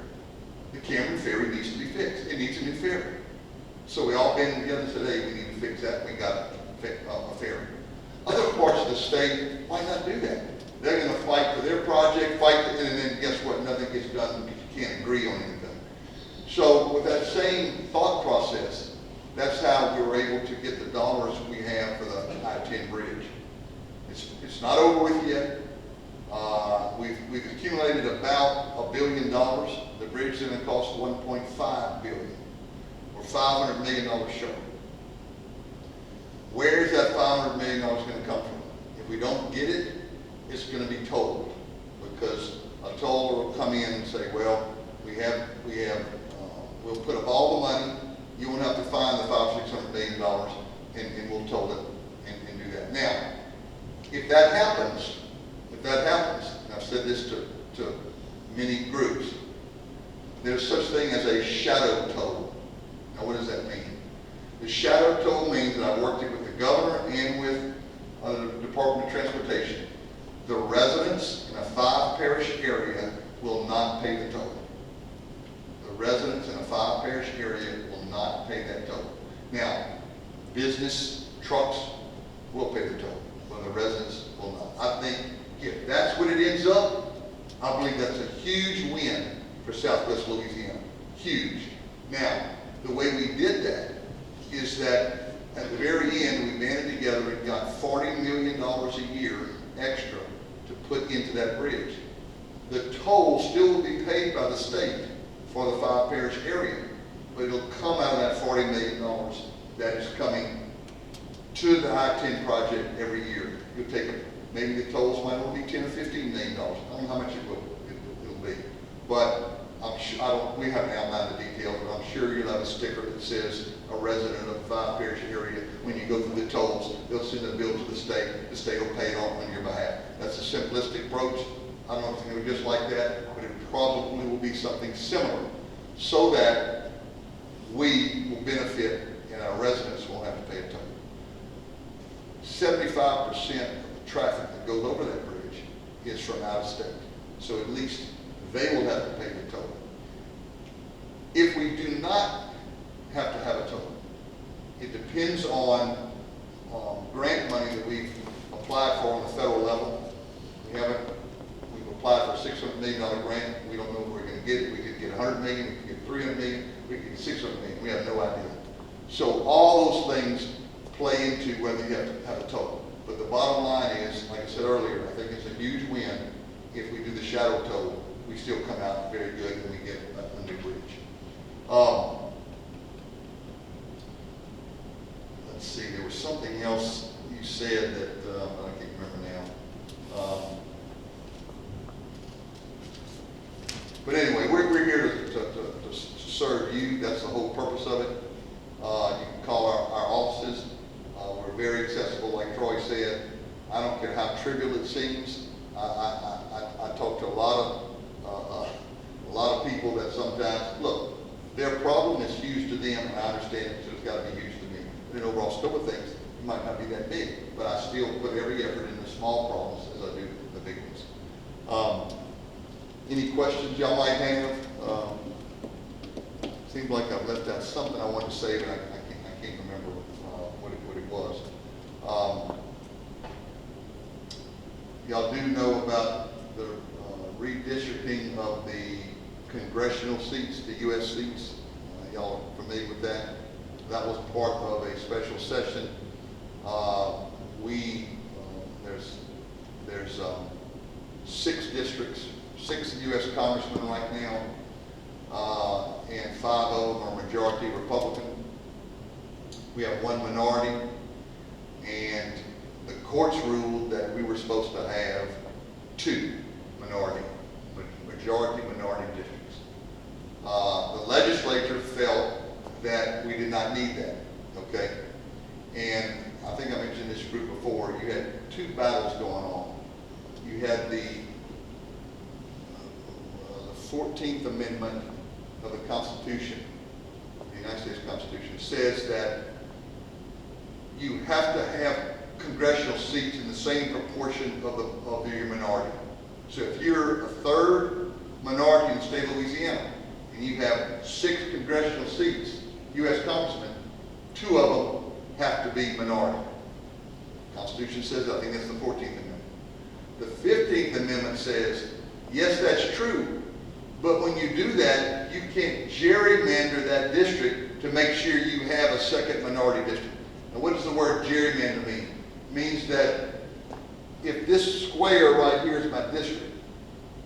the Cameron Ferry needs to be fixed. It needs a new ferry. So we all band together and said, hey, we need to fix that. We got a ferry. Other parts of the state might not do that. They're going to fight for their project, and then guess what? Nothing gets done because you can't agree on anything. So with that same thought process, that's how we were able to get the dollars we have for the I-10 bridge. It's not over with yet. We've accumulated about $1 billion. The bridge is going to cost $1.5 billion. We're $500 million short. Where is that $500 million going to come from? If we don't get it, it's going to be tolled, because a toller will come in and say, well, we'll put up all the money. You won't have to find the $500-600 million, and we'll toll it and do that. Now, if that happens, and I've said this to many groups, there's such thing as a shadow toll. Now, what does that mean? The shadow toll means that I worked it with the governor and with the Department of Transportation. The residents in a 5-parish area will not pay the toll. The residents in a 5-parish area will not pay that toll. Now, business trucks will pay the toll, but the residents will not. I think if that's what it ends up, I believe that's a huge win for Southwest Louisiana. Huge. Now, the way we did that is that at the very end, we banded together and got $40 million a year extra to put into that bridge. The toll still will be paid by the state for the 5-parish area, but it'll come out of that $40 million that is coming to the I-10 project every year. You'll take it, maybe the tolls might only be $10 or $15 million. I don't know how much it'll be, but I'm sure, we haven't outlined the details, but I'm sure you'll have a sticker that says a resident of the 5-parish area. When you go through the tolls, they'll send a bill to the state will pay it on your behalf. That's a simplistic approach. I don't know if it's going to be just like that, but it probably will be something similar, so that we will benefit and our residents won't have to pay a toll. 75% of the traffic that goes over that bridge is from out of state. So at least they will have to pay the toll. If we do not have to have a toll, it depends on grant money that we've applied for on the federal level. We've applied for a $600 million grant. We don't know if we're going to get it. We could get $100 million, we could get $300 million, we could get $600 million. We have no idea. So all those things play into whether you have to have a toll. But the bottom line is, like I said earlier, I think it's a huge win if we do the shadow toll. We still come out very good and we get a new bridge. Let's see, there was something else you said that I can't remember now. But anyway, we're here to serve you. That's the whole purpose of it. You can call our offices. We're very accessible, like Troy said. I don't care how trivial it seems. I talk to a lot of people that sometimes, look, their problem is huge to them, and I understand it, so it's got to be huge to me. But in the overall scope of things, it might not be that big, but I still put every effort in the small problems as I do the big ones. Any questions y'all might have? Seems like I've left out something I wanted to say, but I can't remember what it was. Y'all do know about the redistricting of the congressional seats, the U.S. seats. Y'all are familiar with that? that was part of a special session. There's 6 districts, 6 U.S. congressmen right now, and 5 of them are majority Republican. We have 1 minority, and the courts ruled that we were supposed to have 2 majority minority districts. The legislature felt that we did not need that, okay? And I think I mentioned this group before. You had 2 battles going on. You had the 14th Amendment of the Constitution, the United States Constitution, says that you have to have congressional seats in the same proportion of your minority. So if you're a 3rd minority in the state of Louisiana, and you have 6 congressional seats, U.S. congressmen, 2 of them have to be minority. The Constitution says that. I think that's the 14th Amendment. The 15th Amendment says, yes, that's true, but when you do that, you can't gerrymander that district to make sure you have a 2nd minority district. Now, what does the word gerrymander mean? It means that if this square right here is my district,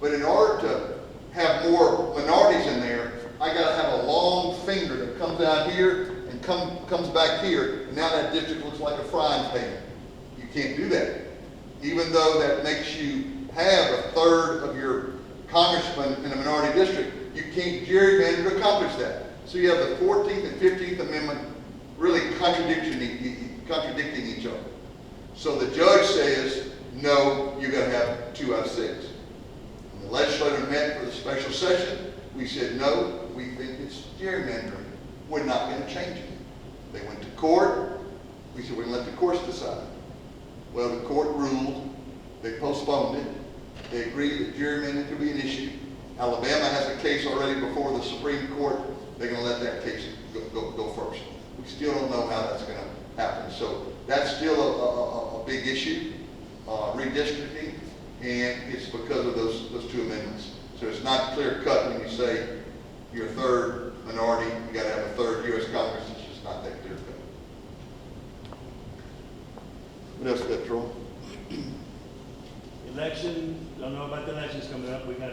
but in order to have more minorities in there, I got to have a long finger that comes out here and comes back here, and now that district looks like a frying pan. You can't do that. Even though that makes you have a 1/3 of your congressmen in a minority district, you can't gerrymander to accomplish that. So you have the 14th and 15th Amendment really contradicting each other. So the judge says, no, you got to have 2 out of 6. When the legislature met for the special session, we said, no, we think it's gerrymandering. We're not going to change it. They went to court. We said, we're going to let the courts decide. Well, the court ruled. They postponed it. They agreed that gerrymandering could be an issue. Alabama has a case already before the Supreme Court. They're going to let that case go first. We still don't know how that's going to happen. So that's still a big issue, redistricting, and it's because of those 2 amendments. So it's not clear cut when you say you're a 3rd minority, you got to have a 3rd U.S. Congress. It's just not that clear cut. What else got, Troy? Election, don't know about the elections coming up. We got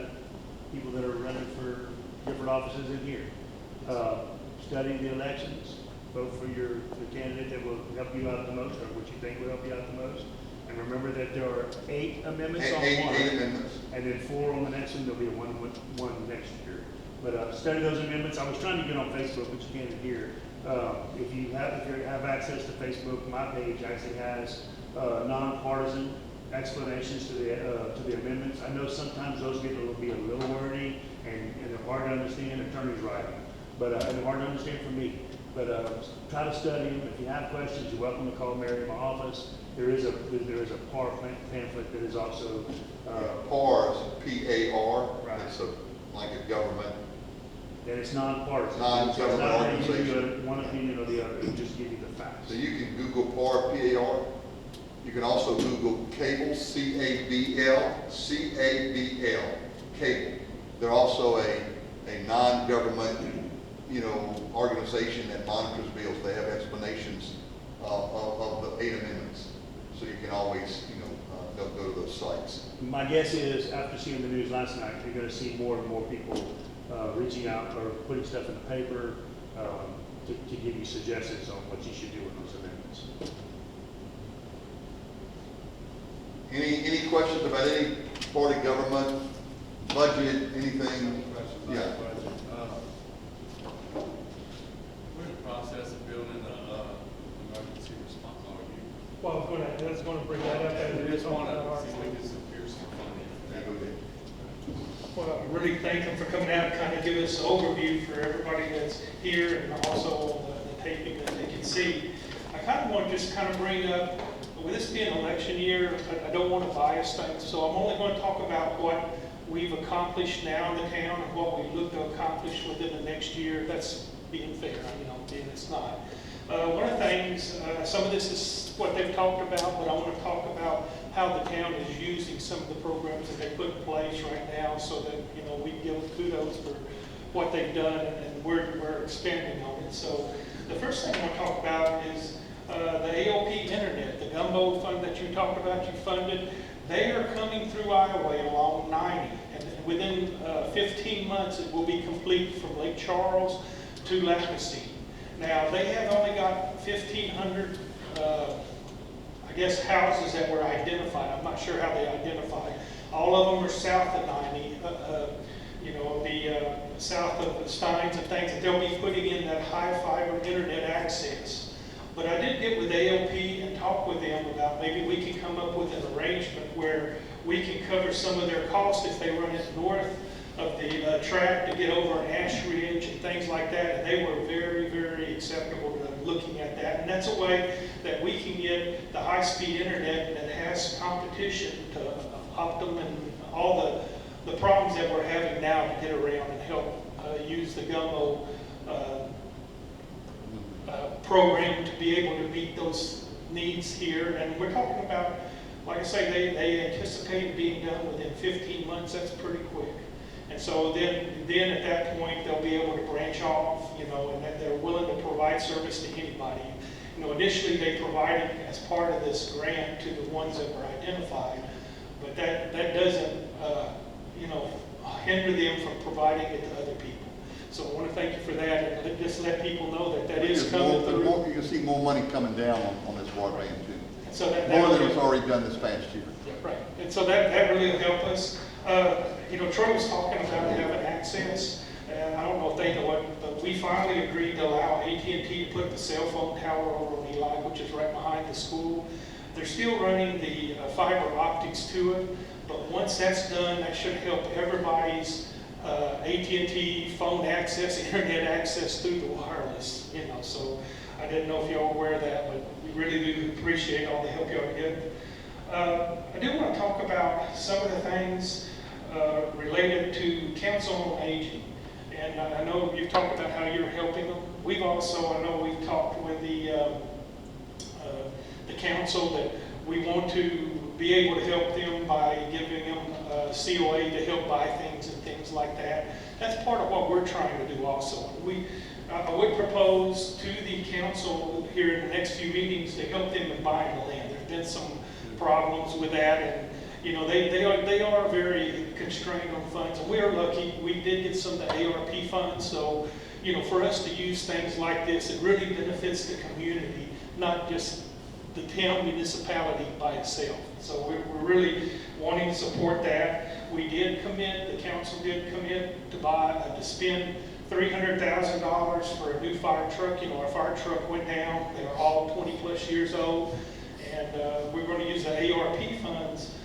people that are running for different offices in here. Study the elections, vote for the candidate that will help you out the most, or what you think will help you out the most. And remember that there are 8 amendments on one. 8 amendments. And then 4 on the next one. There'll be one next year. But study those amendments. I was trying to get on Facebook, but you can't here. If you have access to Facebook, my page actually has nonpartisan explanations to the amendments. I know sometimes those get a little wordy and they're hard to understand. Attorneys writing, but and they're hard to understand for me. But try to study them. If you have questions, you're welcome to call Mary in my office. There is a PAR pamphlet that is also PAR is P-A-R. Right. It's like a government. And it's nonpartisan. Non-government So it's not going to give organization. you one opinion or the other. It'll just give you the facts. So you can Google PAR, P-A-R. You can also Google Cable, C-A-B-L, C-A-B-L, Cable. They're also a non-government, organization that monitors bills. They have explanations of the 8 amendments. So you can always, go to those sites. My guess is, after seeing the news last night, you're going to see more and more people reaching out or putting stuff in the paper to give you suggestions on what you should do with those amendments. Any questions about any party government, budget, anything? Yeah. We're in the process of building an emergency response. Well, I was going to bring that up. We just want to see if we can secure some funding. Yeah, go ahead. Well, I really thank them for coming out and kind of giving us an overview for everybody that's here and also the taping that they can see. I kind of want to just kind of bring up, with this being election year, I don't want to bias things, so I'm only going to talk about what we've accomplished now in the town and what we look to accomplish within the next year. That's being fair, being it's not. One of the things, some of this is what they've talked about, but I want to talk about how the town is using some of the programs that they put in place right now so that, we give kudos for what they've done and we're expanding on it. So The first thing I want to talk about is the AOP Internet, the gumbo fund that you talked about, you funded. They are coming through Iowa along 90, and within 15 months it will be complete from Lake Charles to Lampstein. Now, they have only got 1,500, I guess, houses that were identified. I'm not sure how they identified. All of them are south of 90, you know, the south of the Steins and things, that they'll be putting in that high fiber internet access. But I did get with AOP and talk with them about maybe we can come up with an arrangement where we can cover some of their costs if they run it north of the track to get over an Ash Ridge and things like that. And they were very, very acceptable to looking at that. And that's a way that we can get the high-speed internet that has competition to Optum and all the problems that we're having now to get around and help use the gumbo program to be able to meet those needs here. And we're talking about, like I say, they anticipate being done within 15 months. That's pretty quick. And so then at that point, they'll be able to branch off, you know, and that they're willing to provide service to anybody. You know, initially they provided as part of this grant to the ones that were identified, but that doesn't, you know, hinder them from providing it to other people. So I want to thank you for that, and just let people know that that is coming through. You can see more money coming down on this broadband too. And so that More than really- was already done this past year. Yeah, right. And so that really will help us. You know, Troy was talking about having access, and I don't know if they know it, but we finally agreed to allow AT&T to put the cell phone tower over on Eli, which is right behind the school. They're still running the fiber optics to it, but once that's done, that should help everybody's AT&T phone access, internet access through the wireless, you know. So I didn't know if y'all were aware of that, but we really do appreciate all the help y'all get. I do want to talk about some of the things related to Council on Aging. And I know you've talked about how you're helping them. We've also, I know we've talked with the council that we want to be able to help them by giving them COA to help buy things and things like that. That's part of what we're trying to do also. I would propose to the council here in the next few meetings to help them in buying the land. There's been some problems with that, and you know, they are very constrained on funds, and we are lucky. We did get some of the ARP funds, so you know, for us to use things like this, it really benefits the community, not just the town municipality by itself. So we're really wanting to support that. We did commit, the council did commit to spend $300,000 for a new fire truck. You know, our fire truck went down. They are all 20+ years old, and we're going to use the ARP funds.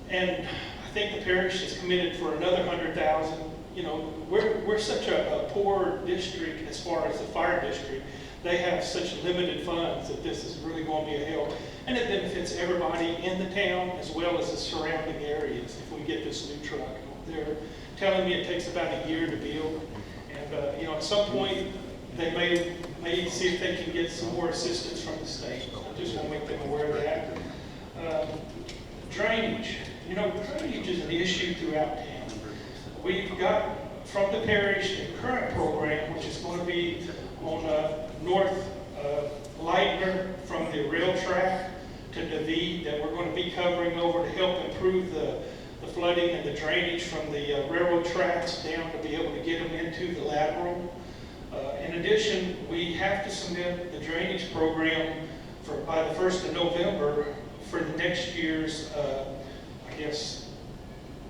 And I think the parish is committed for another $100,000. You know, we're such a poor district as far as the fire district. They have such limited funds that this is really going to be a help. And it benefits everybody in the town as well as the surrounding areas if we get this new truck. They're telling me it takes about a year to build. And, you know, at some point, they may see if they can get some more assistance from the state. I just want to make them aware of that. Drainage. You know, drainage is an issue throughout town. We've got from the parish a current program, which is going to be on North Lightner from the rail track to David, that we're going to be covering over to help improve the flooding and the drainage from the railroad tracks down to be able to get them into the lateral. In addition, we have to submit the drainage program by the 1st of November for the next year's, I guess,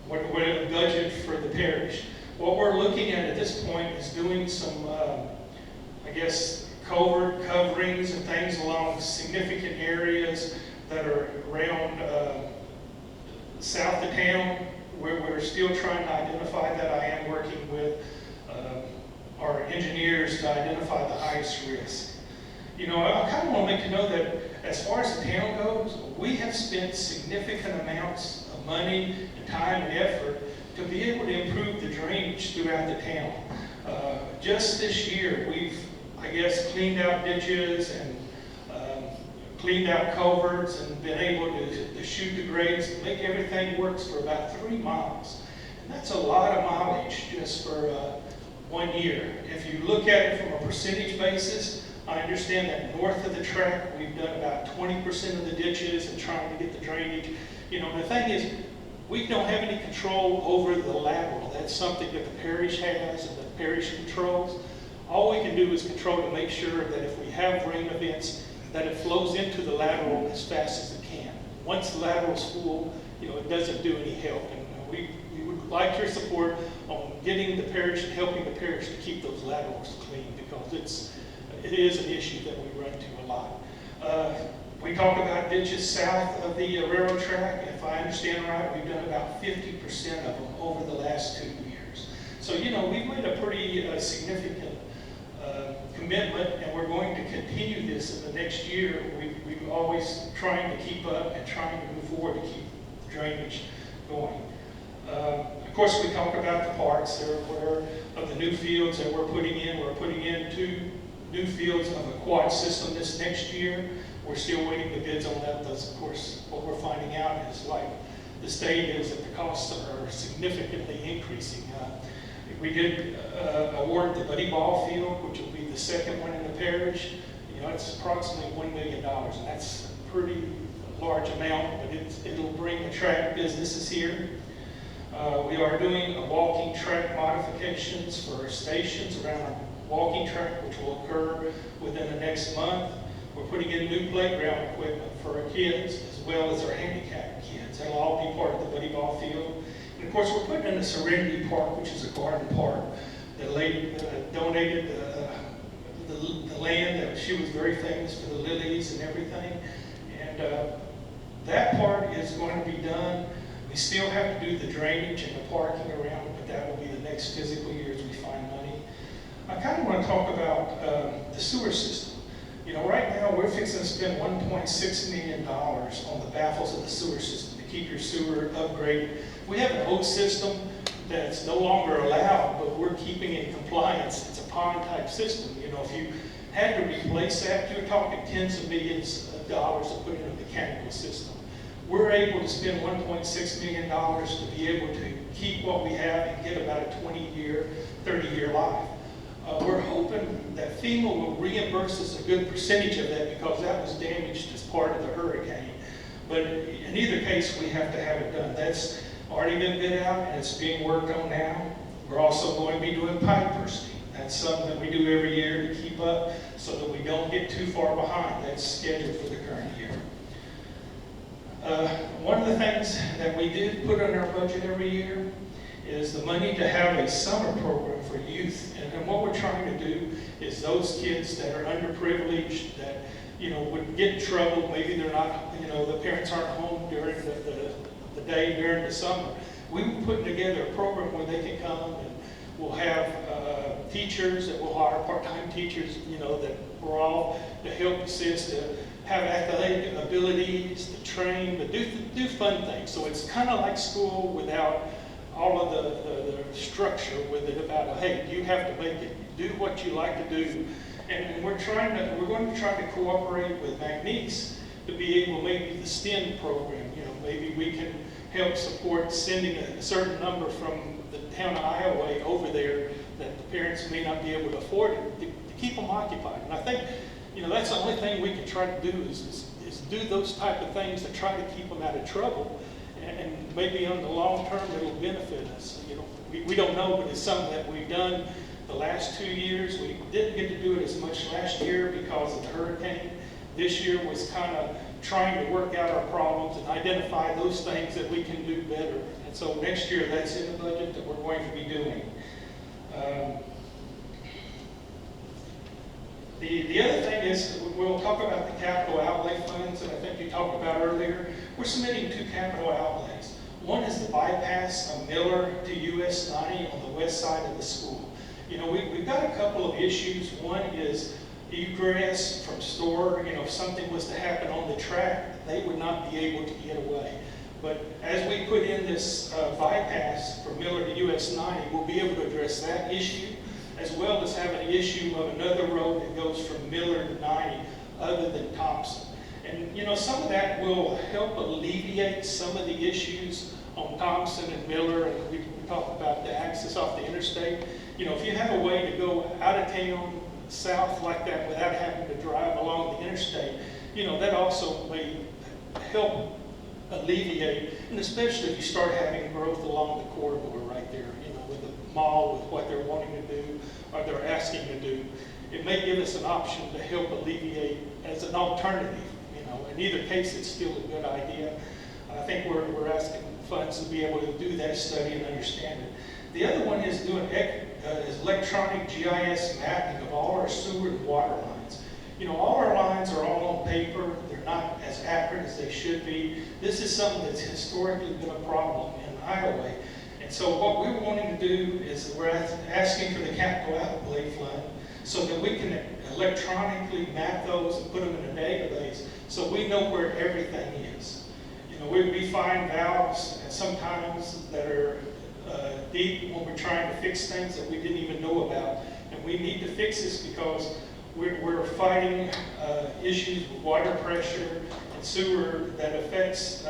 what budget for the parish. What we're looking at this point is doing some, I guess, culvert coverings and things along significant areas that are around south of town, where we're still trying to identify that. I am working with our engineers to identify the highest risk. You know, I kind of want to make you know that as far as the town goes, we have spent significant amounts of money and time and effort to be able to improve the drainage throughout the town. Just this year, we've, I guess, cleaned out ditches and cleaned out culverts and been able to shoot the grades, make everything works for about 3 miles. And that's a lot of mileage just for 1 year. If you look at it from a percentage basis, I understand that north of the track, we've done about 20% of the ditches and trying to get the drainage. You know, the thing is, we don't have any control over the lateral. That's something that the parish has and the parish controls. All we can do is control to make sure that if we have rain events, that it flows into the lateral as fast as it can. Once the lateral's full, you know, it doesn't do any help. And we would like your support on getting the parish and helping the parish to keep those laterals clean, because it is an issue that we run into a lot. We talk about ditches south of the railroad track. If I understand right, we've done about 50% of them over the last 2 years. So, you know, we've made a pretty significant commitment, and we're going to continue this in the next year. We've always trying to keep up and trying to move forward to keep drainage going. Of course, we talk about the parks. They're aware of the new fields that we're putting in. We're putting in 2 new fields of a quad system this next year. We're still waiting the bids on that. That's, of course, what we're finding out is, like the state is, that the costs are significantly increasing. We did award the Buddy Ball Field, which will be the second one in the parish. You know, it's approximately $1 million, and that's a pretty large amount, but it'll bring attract businesses here. We are doing a walking track modifications for our stations around our walking track, which will occur within the next month. We're putting in new playground equipment for our kids, as well as our handicapped kids. That'll all be part of the Buddy Ball Field. And of course, we're putting in the Serenity Park, which is a garden park. The lady donated the land. That she was very famous for the lilies and everything. And that part is going to be done. We still have to do the drainage and the parking around it, but that will be the next physical year as we find money. I kind of want to talk about the sewer system. You know, right now we're fixing to spend $1.6 million on the baffles of the sewer system to keep your sewer upgraded. We have an old system that's no longer allowed, but we're keeping it in compliance. It's a pond type system. You know, if you had to replace that, you're talking tens of millions of dollars to put in a mechanical system. We're able to spend $1.6 million to be able to keep what we have and get about a 20-year, 30-year life. We're hoping that FEMA will reimburse us a good percentage of that, because that was damaged as part of the hurricane. But in either case, we have to have it done. That's already been bid out, and it's being worked on now. We're also going to be doing pipe bursting. That's something that we do every year to keep up so that we don't get too far behind. That's scheduled for the current year. One of the things that we did put in our budget every year is the money to have a summer program for youth. And what we're trying to do is those kids that are underprivileged, that, you know, would get in trouble, maybe they're not, you know, the parents aren't home during the day during the summer. We were putting together a program where they can come, and we'll have teachers, that we'll hire part-time teachers, you know, that we're all to help assist, to have athletic abilities, to train, to do fun things. So it's kind of like school without all of the structure with it about, hey, you have to make it, do what you like to do. And we're going to try to cooperate with McNeese to be able, maybe the STEM program, you know, maybe we can help support sending a certain number from the town of Iowa over there that the parents may not be able to afford it, to keep them occupied. And I think, you know, that's the only thing we can try to do is do those type of things to try to keep them out of trouble. And maybe on the long term, it'll benefit us. You know, we don't know, but it's something that we've done the last 2 years. We didn't get to do it as much last year because of the hurricane. This year was kind of trying to work out our problems and identify those things that we can do better. And so next year, that's in the budget that we're going to be doing. The other thing is, we'll talk about the capital outlay funds that I think you talked about earlier. We're submitting 2 capital outlays. One is the bypass of Miller to US 90 on the west side of the school. You know, we've got a couple of issues. One is egress from store. You know, if something was to happen on the track, they would not be able to get away. But as we put in this bypass from Miller to US 90, we'll be able to address that issue, as well as have an issue of another road that goes from Miller to 90 other than Thompson. And, you know, some of that will help alleviate some of the issues on Thompson and Miller, and we talked about the access off the interstate. You know, if you have a way to go out of town south like that without having to drive along the interstate, that also may help alleviate, and especially if you start having growth along the corridor right there, with the mall, with what they're wanting to do, or they're asking to do. It may give us an option to help alleviate as an alternative, In either case, it's still a good idea. I think we're asking funds to be able to do that study and understand it. The other one is doing is electronic GIS mapping of all our sewer and water lines. All our lines are all on paper. They're not as accurate as they should be. This is something that's historically been a problem in Iowa. And so what we're wanting to do is we're asking for the capital outlay fund so that we can electronically map those and put them in a database so we know where everything is. We find valves sometimes that are deep when we're trying to fix things that we didn't even know about. And we need to fix this because we're fighting issues with water pressure and sewer that affects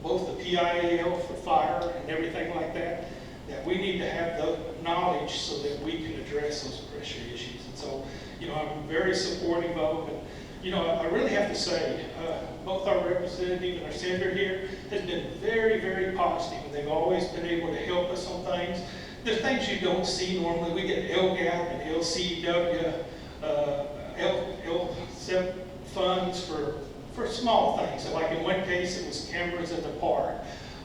both the PIAL for fire and everything like that, that we need to have the knowledge so that we can address those pressure issues. And so, I'm very supportive of it. I really have to say, both our representative and our senator here has been very, very positive. They've always been able to help us on things. There's things you don't see normally. We get LGAP and LCW, LCEP funds for small things. So like in one case, it was cameras at the park.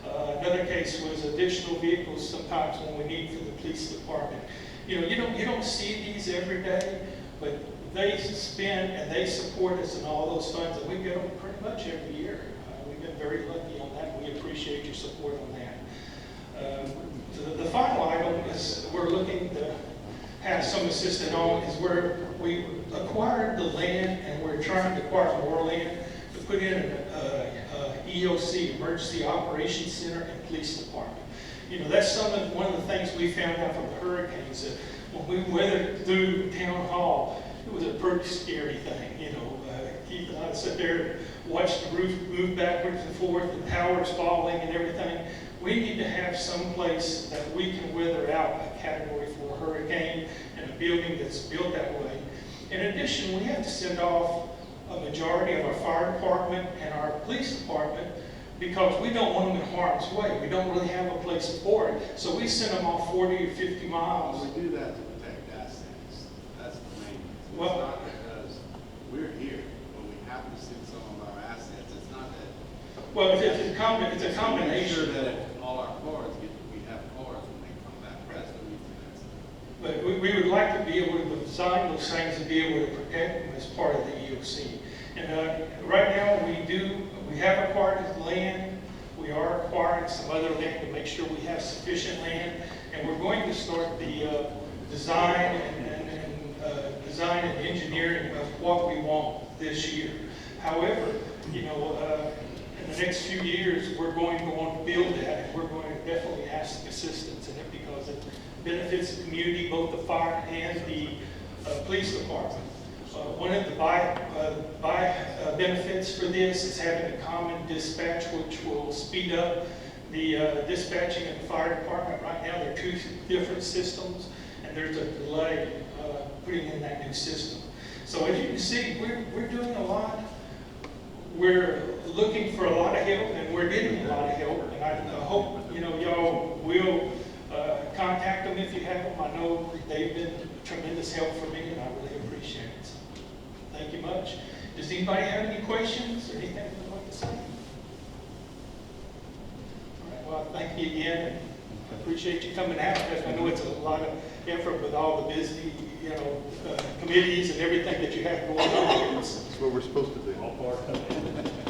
Another case was additional vehicles sometimes when we need for the police department. You don't see these every day, but they spend and they support us in all those funds, and we get them pretty much every year. We've been very lucky on that. We appreciate your support on that. The final item is we're looking to have some assistance on is where we acquired the land and we're trying to acquire more land to put in an EOC, Emergency Operations Center, and Police Department. That's one of the things we found out from the hurricanes, that when we weathered through Town Hall, it was a pretty scary thing. Keith and I sat there and watched the roof move backwards and forth, the towers falling and everything. We need to have some place that we can weather out a Category 4 hurricane and a building that's built that way. In addition, we have to send off a majority of our fire department and our police department because we don't want them in harm's way. We don't really have a place for it. So we send them off 40 or 50 miles. We do that to protect assets. That's the main reason. Well, it's not because we're here, when we have to send some of our assets. It's not that. Well, it's a Make combination. sure that all our cars we have cars when they come back. That's the reason. But we would like to be able to design those things and be able to protect them as part of the EOC. And right now we have acquired land. We are acquiring some other land to make sure we have sufficient land. And we're going to start the design and engineering of what we want this year. However, in the next few years, we're going to want to build that, and we're going to definitely ask assistance in it because it benefits the community, both the fire and the police department. One of the benefits for this is having a common dispatch, which will speed up the dispatching in the fire department. Right now, they're two different systems, and there's a delay putting in that new system. So as you can see, we're doing a lot. We're looking for a lot of help, and we're getting a lot of help. And I hope y'all will contact them if you have them. I know they've been tremendous help for me, and I really appreciate it. So, thank you much. Does anybody have any questions or anything they'd like to say? All right. Well, thank you again, and I appreciate you coming out. I know it's a lot of effort with all the busy, committees and everything that you have going on. That's what we're supposed to do. All part of it.